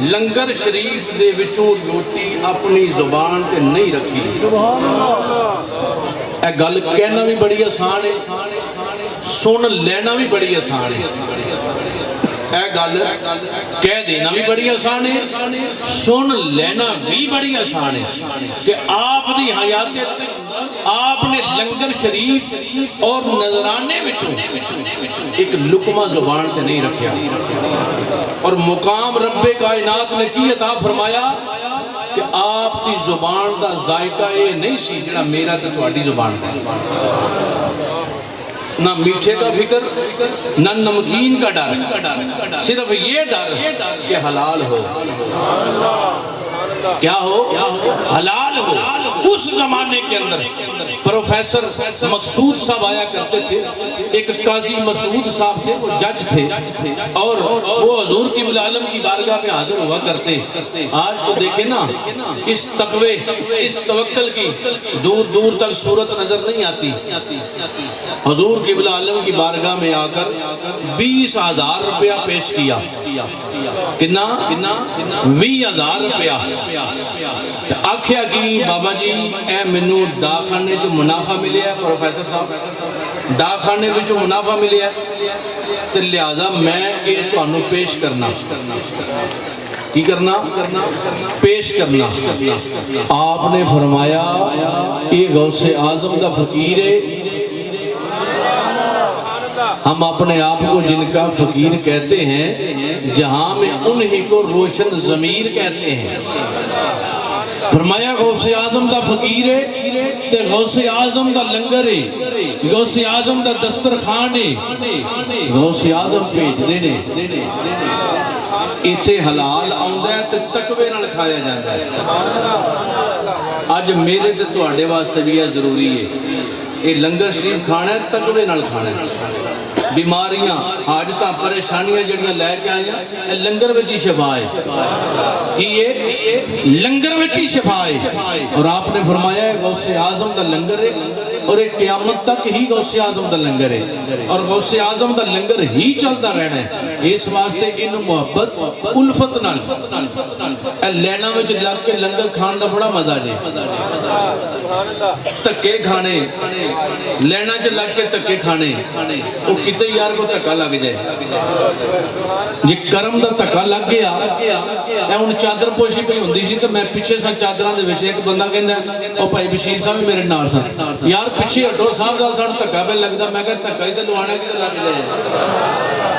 لنگر شریف دے وچوں روٹی اپنی زبان تے نہیں رکھی اے گل کہنا بھی بڑی آسان ہے سن لینا بھی بڑی آسان ہے اے گل کہہ دینا بھی بڑی آسان ہے سن لینا بھی بڑی آسان ہے کہ آپ دی حیات آپ نے لنگر شریف اور نظرانے وچوں ایک لقمہ زبان تے نہیں رکھیا اور مقام رب کائنات نے کی عطا فرمایا کہ آپ دی زبان دا ذائقہ یہ نہیں سی جڑا میرا تے تہاڈی زبان دا نہ میٹھے کا فکر نہ نمکین کا ڈر صرف یہ ڈر کہ حلال ہو کیا ہو حلال ہو اس زمانے کے اندر پروفیسر مقصود صاحب آیا کرتے تھے ایک قاضی مسعود صاحب تھے وہ جج تھے اور وہ حضور قبلہ عالم کی بارگاہ میں حاضر ہوا کرتے آج تو دیکھیں نا اس تقوی اس توکل کی دور دور تک صورت نظر نہیں آتی حضور قبلہ عالم کی بارگاہ میں آ کر 20,000 روپیہ پیش کیا کتنا 20,000 روپیہ آکھیا کی بابا جی اے منو ڈاکخانے جو منافع ملے ہے پروفیسر صاحب ڈاکخانے جو منافع ملے ہے تو لہذا میں یہ تو انہوں پیش کرنا کی کرنا پیش کرنا آپ نے فرمایا یہ غوث اعظم کا فقیر ہے ہم اپنے آپ کو جن کا فقیر کہتے ہیں جہاں میں انہی کو روشن ضمیر کہتے ہیں فرمایا غوث اعظم دا فقیر ہے تے غوث اعظم دا لنگر ہے غوث اعظم دا دسترخوان ہے غوث اعظم پیج دینے ایتھے حلال آندا ہے تے تقوی نال کھایا جاندا ہے اج میرے تے تواڈے واسطے بھی یہ ضروری ہے یہ لنگر شریف کھانا ہے تقوی نال کھانا ہے بیماریاں حاجتاں پریشانیاں جڑیاں لے کے آئیں لنگر وچ ہی شفا ہے یہ لنگر وچ ہی شفا ہے اور آپ نے فرمایا ہے غوث اعظم دا لنگر ہے اور ایک قیامت تک ہی غوث اعظم دا لنگر ہے اور غوث اعظم دا لنگر ہی چلتا رہنا ہے اس واسطے ان محبت الفت نال لینا وچ لگ کے لنگر کھان دا بڑا مزہ جے تکے کھانے لینا چ لگ کے تکے کھانے وہ کتے یار کو تکا لگ جائے جی کرم دا تکا لگ گیا اے ان چادر پوشی پہ ہوندی سی تو میں پیچھے سا چادران دے وچے ایک بندہ کہندا ہے او بھائی بشیر صاحب میرے نال سن یار پیچھے ہٹو صاحب دا سن تکا پہ لگدا میں کہ تکا ہی تے لوانا کی لگ جائے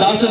10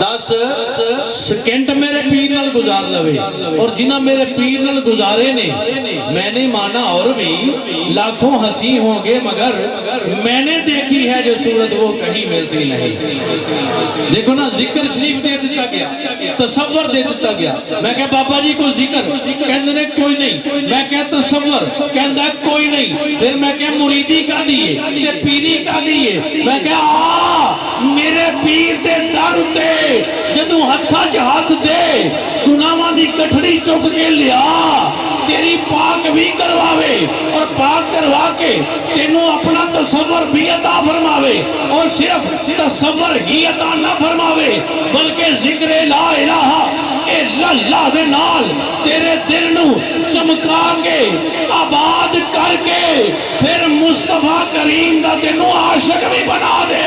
10 سیکنڈ میرے پیر نال گزار لوے اور جنہ میرے پیر نال گزارے نے میں نے مانا اور بھی لاکھوں ہنسی ہوں گے مگر میں نے دیکھی ہے جو صورت وہ کہیں ملتی نہیں. دیکھو نا ذکر شریف دے دیتا گیا, تصور دے دیتا گیا. میں کہا بابا جی کو ذکر, کہندے نے کوئی نہیں. میں کہا تصور, کہندہ کوئی نہیں. پھر میں کہا مریدی کا دیئے تے پیری کا دیئے. میں کہا میرے پیر دے در تے جدوں ہتھا جہات دے گناہاں دی کٹھڑی چک کے لیا تیری پاک بھی کرواوے اور پاک کروا کے تینوں اپنا تصور بھی عطا فرماوے اور صرف تصور ہی عطا نہ فرماوے بلکہ ذکر لا الہ الا اللہ دے نال تیرے دل نو چمکا کے آباد کر کے پھر مصطفیٰ کریم دا تینوں عاشق بھی بنا دے.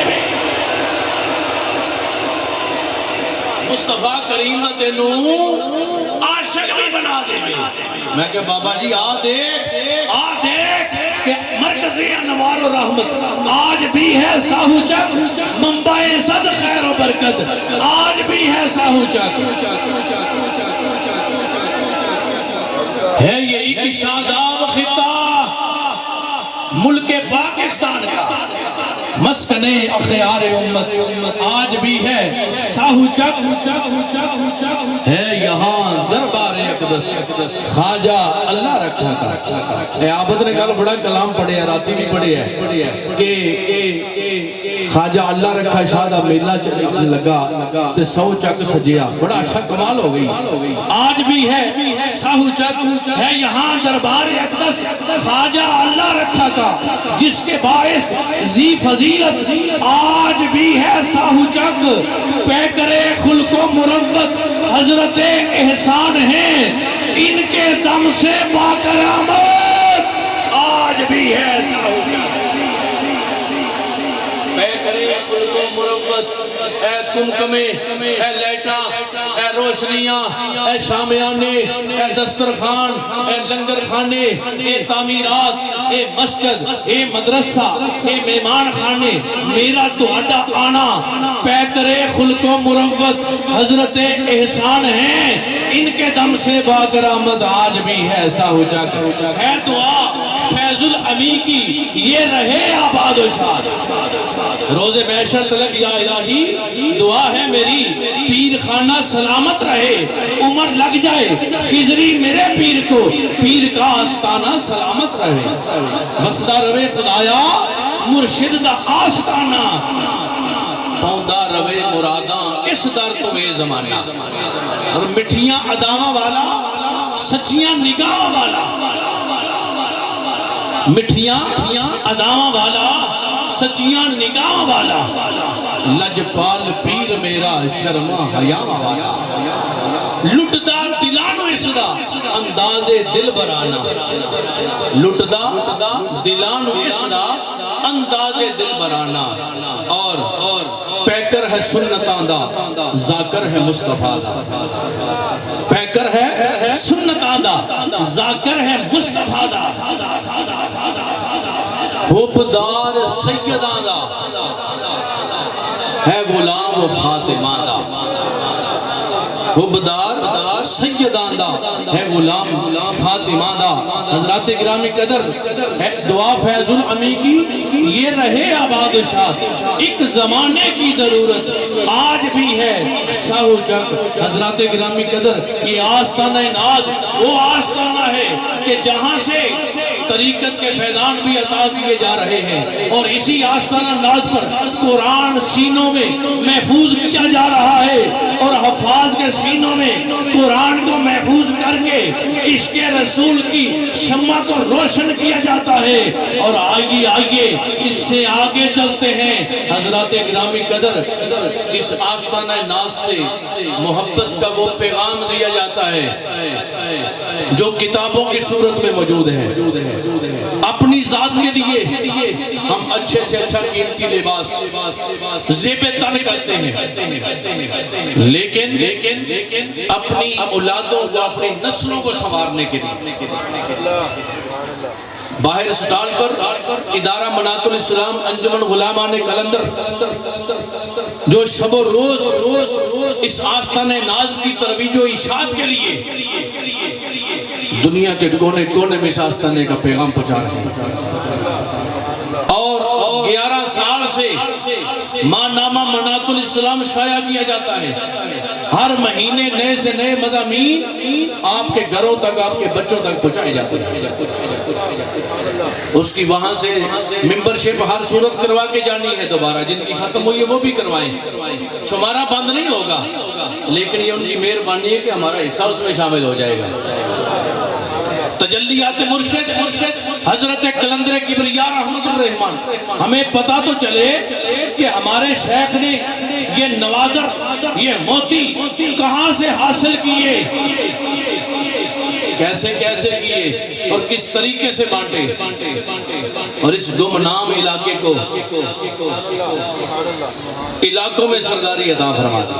مصطفیٰ کریم دا تینوں عاشق بھی بنا دے. میں کہ بابا جی آ دیکھ کہ مرکزی انوار و رحمت آج بھی ہے ساہو چک, منبع صد خیر و برکت آج بھی ہے ساہو چک. ہے یہ ایک شاداب خطہ ملک پاکستان کا, مسکن اخیار امت آج بھی ہے ساہو چک. ہے یہاں دربار اقدس خواجہ اللہ رکھا کا. اے عابد نے کل بڑا کلام پڑھے ہے, راتی بھی پڑھے ہے کہ خواجہ اللہ رکھا شادہ میلہ چلنے لگا تے ساہو چک سجیا. بڑا اچھا کمال ہو گئی. آج بھی ہے ساہو چک, ہے یہاں دربار اقدس خواجہ اللہ رکھا کا جس کے باعث ذی فضیلت آج بھی ہے ساہو چک. پیکر خلق و مروت حضرت احسان ہیں, ان کے دم سے باکرامت آج بھی ہے ساہو چک. پیکر خلق و مروت, اے کمکمے, اے لیٹا, اے روشنیاں, اے شامیانے, اے دسترخوان, اے لنگر خانے, اے تعمیرات, اے مسجد, اے مدرسہ, اے مہمان خانے, میرا تو اڈا آنا پیکر خلق و مروت حضرت احسان ہیں, ان کے دم سے باکرامت آج بھی ہے ساہو چک. ہے دعا فیض الامی کی یہ رہے آباد و شاد. روز محشر تلک یا الہی دعا ہے میری پیر خانہ سلامت رہے, عمر لگ جائے خضری میرے پیر کو, پیر کا آستانہ سلامت رہے. بسدہ روے خدایا مرشد دا آستانہ, پاؤندہ روے مراداں اس در تو اے زمانہ. اور مٹھیاں ادامہ والا, سچیاں نگاہ والا, مٹھیاں ادامہ والا, سچیاں نگاہ والا, لجپال پیر میرا شرما حیا والا. لٹدا دلانو اس دا انداز دل برانا, لٹدا دلانو اس دا انداز دل برانا. اور پیکر ہے سنتاں دا, ذاکر ہے مصطفیٰ دا. پیکر ہے سنتاں دا, ذاکر ہے مصطفیٰ دا. حبدار سیداں دا, ہے غلام و فاطمہ دا. حبدار سیداں دا, ہے غلام فاطمہ دا. حضرات گرامی قدر, دعا فیض الامی کی یہ رہے آباد شاد. ایک زمانے کی ضرورت آج بھی ہے ساہو چک. حضرات گرامی قدر, یہ آستانہ ناز وہ آستانہ ہے کہ جہاں سے طریقت کے فیضان بھی عطا کیے جا رہے ہیں, اور اسی آستانہ ناز پر قرآن سینوں میں محفوظ کیا جا رہا ہے, اور حفاظ کے سینوں میں قرآن کو محفوظ کر کے عشق رسول کی شمع کو روشن کیا جاتا ہے. اور آئیے اس سے آگے چلتے ہیں. حضرات گرامی قدر, اس آستانہ ناز سے محبت کا وہ پیغام دیا جاتا ہے جو کتابوں کی صورت میں موجود ہے. اپنی ذات کے لیے ہم اچھے سے اچھا قیمتی لباس زیب تن کرتے ہیں, لیکن اپنی اولادوں کو, اپنی نسلوں کو سنوارنے کے لیے باہر سٹال پر ادارہ منات الاسلام انجمن غلامان قلندر جو شب و روز اس آستانِ ناز کی ترویج و اشاعت کے لیے دنیا کے کونے کونے میں اس آستانے کا پیغام پہنچا رہے ہیں، اور 11 سال سے ماہ نامہ منات الاسلام شائع کیا جاتا ہے۔ ہر مہینے نئے سے نئے مضامین آپ کے گھروں تک، آپ کے بچوں تک پہنچائے جاتے ہیں۔ اس کی وہاں سے ممبرشپ ہر صورت کروا کے جانی ہے دوبارہ، جن کی ختم ہوئی ہے وہ بھی کروائیں، شمارہ بند نہیں ہوگا، لیکن یہ ان کی مہربانی ہے کہ ہمارا حصہ اس میں شامل ہو جائے گا۔ تجلیات مرشد حضرت قلندر کبریاء رحمت الرحمن، ہمیں پتہ تو چلے کہ ہمارے شیخ نے یہ نوادر، یہ موتی کہاں سے حاصل کیے، کیسے کیسے کیے اور کس طریقے سے بانٹے، اور اس گمنام علاقے کو علاقوں میں سرداری عطا فرما دی۔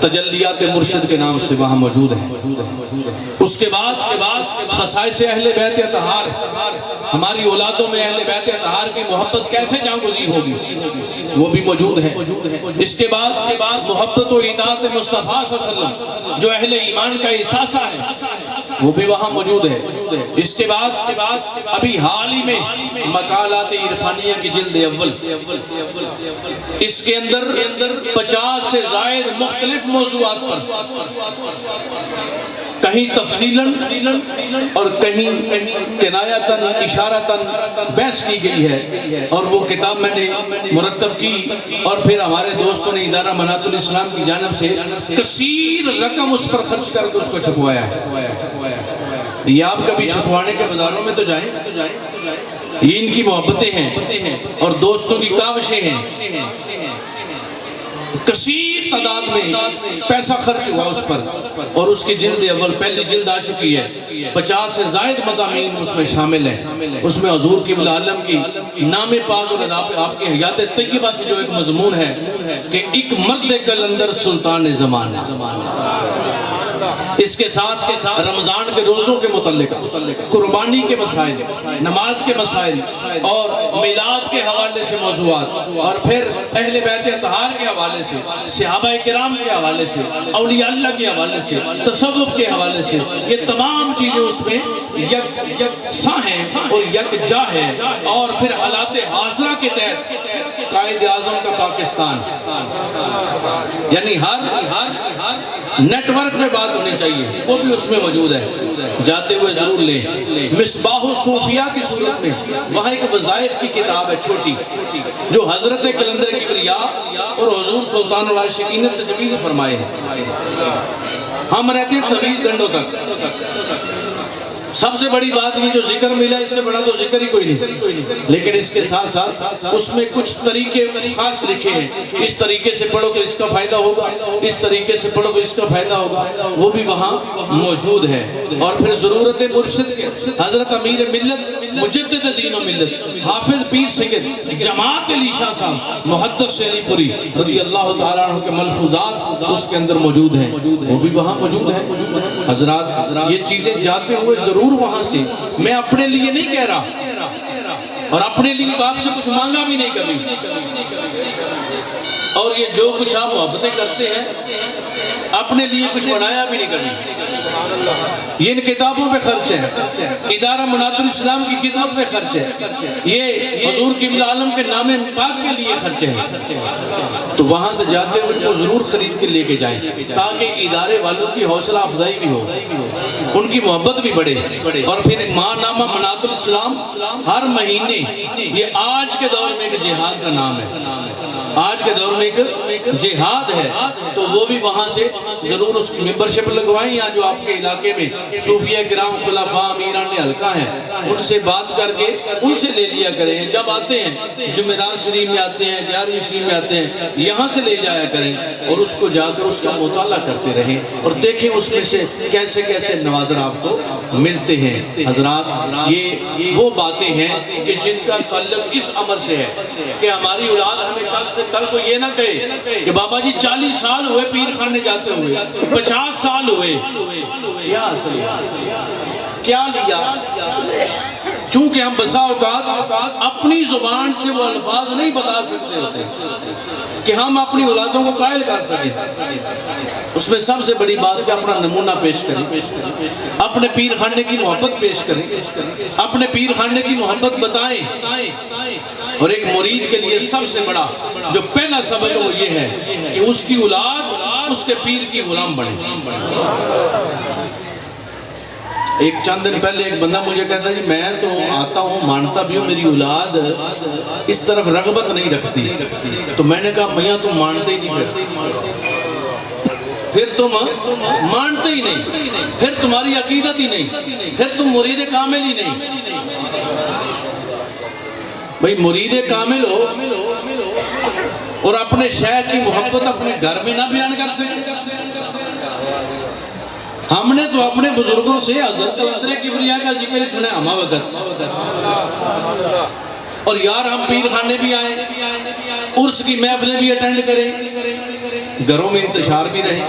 تجلیات مرشد کے نام سے وہاں موجود ہے۔ اس کے بعد خصائص اہل بیت اطہار، ہماری اولادوں میں اہل بیت اطہار کی محبت کیسے جاگزی ہوگی، وہ بھی موجود ہے۔ اس کے بعد محبت و اطاعت مصطفیٰ صلی اللہ علیہ وسلم جو اہل ایمان کا احساسہ ہے، وہ بھی وہاں موجود ہے۔ اس کے بعد ابھی حال ہی میں مقالات عرفانیہ کی جلد اول، اس کے اندر 50 سے زائد مختلف موضوعات پر کہیں تفصیلاً اور کہیں کنایتاً اشارتاً بحث کی گئی ہے، اور وہ کتاب میں نے مرتب کی، اور پھر ہمارے دوستوں نے ادارہ منات الاسلام کی جانب سے کثیر رقم اس پر خرچ کر کے اس کو چھپوایا ہے۔ یہ آپ کبھی چھپوانے کے بازاروں میں تو جائیں، یہ ان کی محبتیں ہیں اور دوستوں کی کاوشیں ہیں۔ کثیر تعداد میں پیسہ خرچ ہوا اس پر، اور اس کی جلد اول پہلی جلد آ چکی ہے۔ 50 سے زائد مضامین اس میں شامل ہیں۔ اس میں حضور قبلہ عالم کی نام پاک اور آپ کی حیات طیبہ سے جو ایک مضمون ہے کہ ایک مرد قلندر سلطان زمان ہے، اس کے ساتھ رمضان کے روزوں کے متعلق، قربانی کے مسائل، نماز کے مسائل اور میلاد کے حوالے سے موضوعات، اور پھر اہل بیت اطہار کے حوالے سے، صحابہ کرام کے حوالے سے، اولیاء اللہ کے حوالے سے، تصوف کے حوالے سے، یہ تمام چیزیں اس میں یکساں ہیں اور یکجا ہے۔ اور پھر حالات حاضرہ کے تحت قائد اعظم کا پاکستان، یعنی ہر نیٹ ورک میں بات ہونی چاہیے، وہ بھی اس میں موجود ہے، جاتے ہوئے ضرور لیں۔ مصباح الصوفیاء کی صورت میں وہاں ایک وظائف کی کتاب ہے چھوٹی، جو حضرت قلندر کبریاء اور حضور سلطان العاشقین نے تجویز فرمائے ہیں۔ ہم رہتے ہیں طویل ڈنڈوں تک۔ سب سے بڑی بات یہ جو ذکر ملا، اس سے بڑا تو ذکر ہی کوئی نہیں، لیکن اس کے ساتھ ساتھ اس میں کچھ طریقے خاص لکھے ہیں، اس طریقے سے پڑھو کہ اس کا فائدہ ہوگا، اس طریقے سے پڑھو کہ اس کا فائدہ ہوگا، وہ بھی وہاں موجود ہے۔ اور پھر ضرورت مرشد کے حضرت امیر ملت مجدد دین و ملت حافظ پیر سید جماعت علی شاہ صاحب محدث علی پوری رضی اللہ تعالیٰ عنہ کے ملفوظات اس کے اندر موجود ہیں، وہ بھی وہاں موجود ہے۔ حضرات یہ چیزیں جاتے ہوئے ضرور وہاں سے، میں اپنے لیے نہیں کہہ رہا اور اپنے لیے آپ سے کچھ مانگا بھی نہیں کبھی، اور یہ جو کچھ آپ محبتیں کرتے ہیں اپنے لیے کچھ بنایا بھی نہیں کبھی، یہ ان کتابوں پہ خرچ ہے، ادارہ منات الاسلام کی خدمت میں خرچ ہے، یہ حضور قبلہ عالم کے نام پاک کے لیے خرچ ہے۔ تو وہاں سے جاتے ہوئے کو ضرور خرید کے لے کے جائیں تاکہ ادارے والوں کی حوصلہ افزائی بھی ہو، ان کی محبت بھی بڑھے۔ اور پھر ماہ نامہ منات الاسلام ہر مہینے، یہ آج کے دور میں ایک جہاد کا نام ہے، آج کے دور میں ایک جہاد ہے، تو وہ بھی وہاں سے ضرور اس کی ممبرشپ لگوائیں، یا جو آپ کے علاقے میں صوفیہ کرام خلفاء امیران حلقہ ہیں ان سے بات کر کے ان سے لے لیا کریں، جب آتے ہیں جمعرات شریف میں آتے ہیں، 11ویں شریف میں آتے ہیں، یہاں سے لے جایا کریں اور اس کو جا کر اس کا مطالعہ کرتے رہیں اور دیکھیں اس میں سے کیسے کیسے نوادر آپ کو ملتے ہیں۔ حضرات یہ وہ باتیں ہیں کہ جن کا تعلق اس عمل سے ہے کہ ہماری اولاد ہمیں کل کو یہ نہ کہے کہ بابا جی 40 سال ہوئے پیر خانے جاتے ہوئے، 50 سال ہوئے، کیا حاصل کیا لیا؟ چونکہ ہم بسا اوقات اپنی زبان سے وہ الفاظ نہیں بتا سکتے ہوتے کہ ہم اپنی اولادوں کو قائل کر سکیں۔ اس میں سب سے بڑی بات کہ اپنا نمونہ پیش کریں، اپنے پیر خانے کی محبت پیش کریں، اپنے پیر خانے کی محبت بتائیں۔ اور ایک مرید کے لیے سب سے بڑا جو پہلا سبق وہ یہ ہے کہ اس کی اولاد اس کے پیر کی غلام بنے۔ ایک چند دن پہلے ایک بندہ مجھے کہتا ہے جی میں تو آتا ہوں مانتا بھی ہوں، میری اولاد اس طرف رغبت نہیں رکھتی۔ تو میں نے کہا میاں تم مانتے ہی نہیں، پھر تم مانتے ہی نہیں، پھر تمہاری عقیدت ہی نہیں، پھر تم مرید کامل ہی نہیں۔ بھئی مرید کامل ہو اور اپنے شیخ کی محبت اپنے گھر میں نہ بیان کر سکے۔ ہم نے تو اپنے بزرگوں سے حضرت قلندر کبریا کا ذکر سنا ہمہ وقت، اور یار ہم پیر خانے بھی آئیں، عرس کی محفلیں بھی اٹینڈ کریں، گھروں میں انتشار بھی رہے،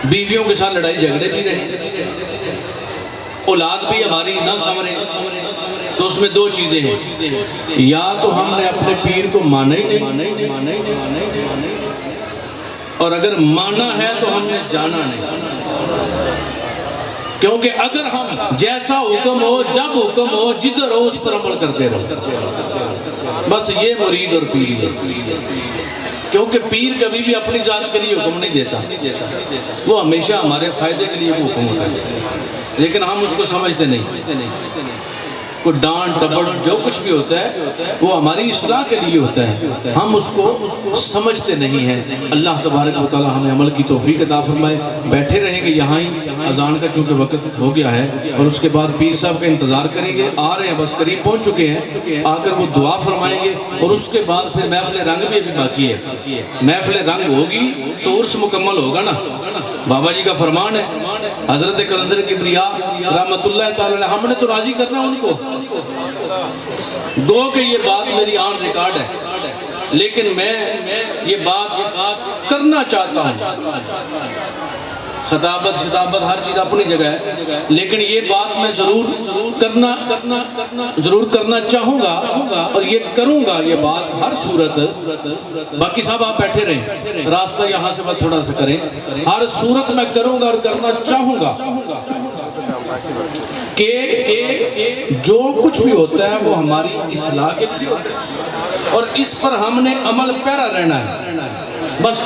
بیویوں کے ساتھ لڑائی جھگڑے بھی رہے، اولاد بھی ہماری نہ سمرے۔ تو اس میں دو چیزیں ہیں، یا تو ہم نے اپنے پیر کو مانا ہی نہیں، اور اگر مانا ہے تو ہم نے جانا نہیں۔ کیونکہ اگر ہم جیسا حکم ہو، جب حکم ہو، جدھر ہو اس پر عمل کرتے رہو، بس یہ مرید اور پیر ہے۔ کیونکہ پیر کبھی بھی اپنی ذات کے لیے حکم نہیں دیتا، وہ ہمیشہ ہمارے فائدے کے لیے وہ حکم ہوتا ہے، لیکن ہم اس کو سمجھتے نہیں۔ کوئی ڈانٹ ڈپٹ جو کچھ بھی ہوتا ہے وہ ہماری اصلاح کے لیے ہوتا ہے، ہم اس کو سمجھتے نہیں ہیں۔ اللہ تبارک و تعالی ہمیں عمل کی توفیق عطا فرمائے۔ بیٹھے رہیں گے یہاں ہی، اذان کا چونکہ وقت ہو گیا ہے، اور اس کے بعد پیر صاحب کا انتظار کریں گے، آ رہے ہیں، بس قریب پہنچ چکے ہیں، آ کر وہ دعا فرمائیں گے، اور اس کے بعد پھر محفل رنگ بھی ابھی باقی ہے۔ محفل رنگ ہوگی تو عرس مکمل ہوگا نا، بابا جی کا فرمان ہے، حضرت قلندر کبریا رحمت اللہ تعالی علیہ، ہم نے تو راضی کرنا ان کو۔ گو کہ یہ بات میری آن ریکارڈ ہے، لیکن میں یہ بات کرنا چاہتا ہوں۔ خطابت شتابت ہر چیز اپنی جگہ ہے، لیکن یہ بات میں ضرور کرنا چاہوں گا، اور یہ کروں گا، یہ بات ہر صورت۔ باقی صاحب آپ بیٹھے رہیں، راستہ یہاں سے بات تھوڑا سا کریں، ہر صورت میں کروں گا اور کرنا چاہوں گا کہ جو کچھ بھی ہوتا ہے وہ ہماری اصلاح کے لیے ہوتا ہے، اور اس پر ہم نے عمل پیرا رہنا ہے، بس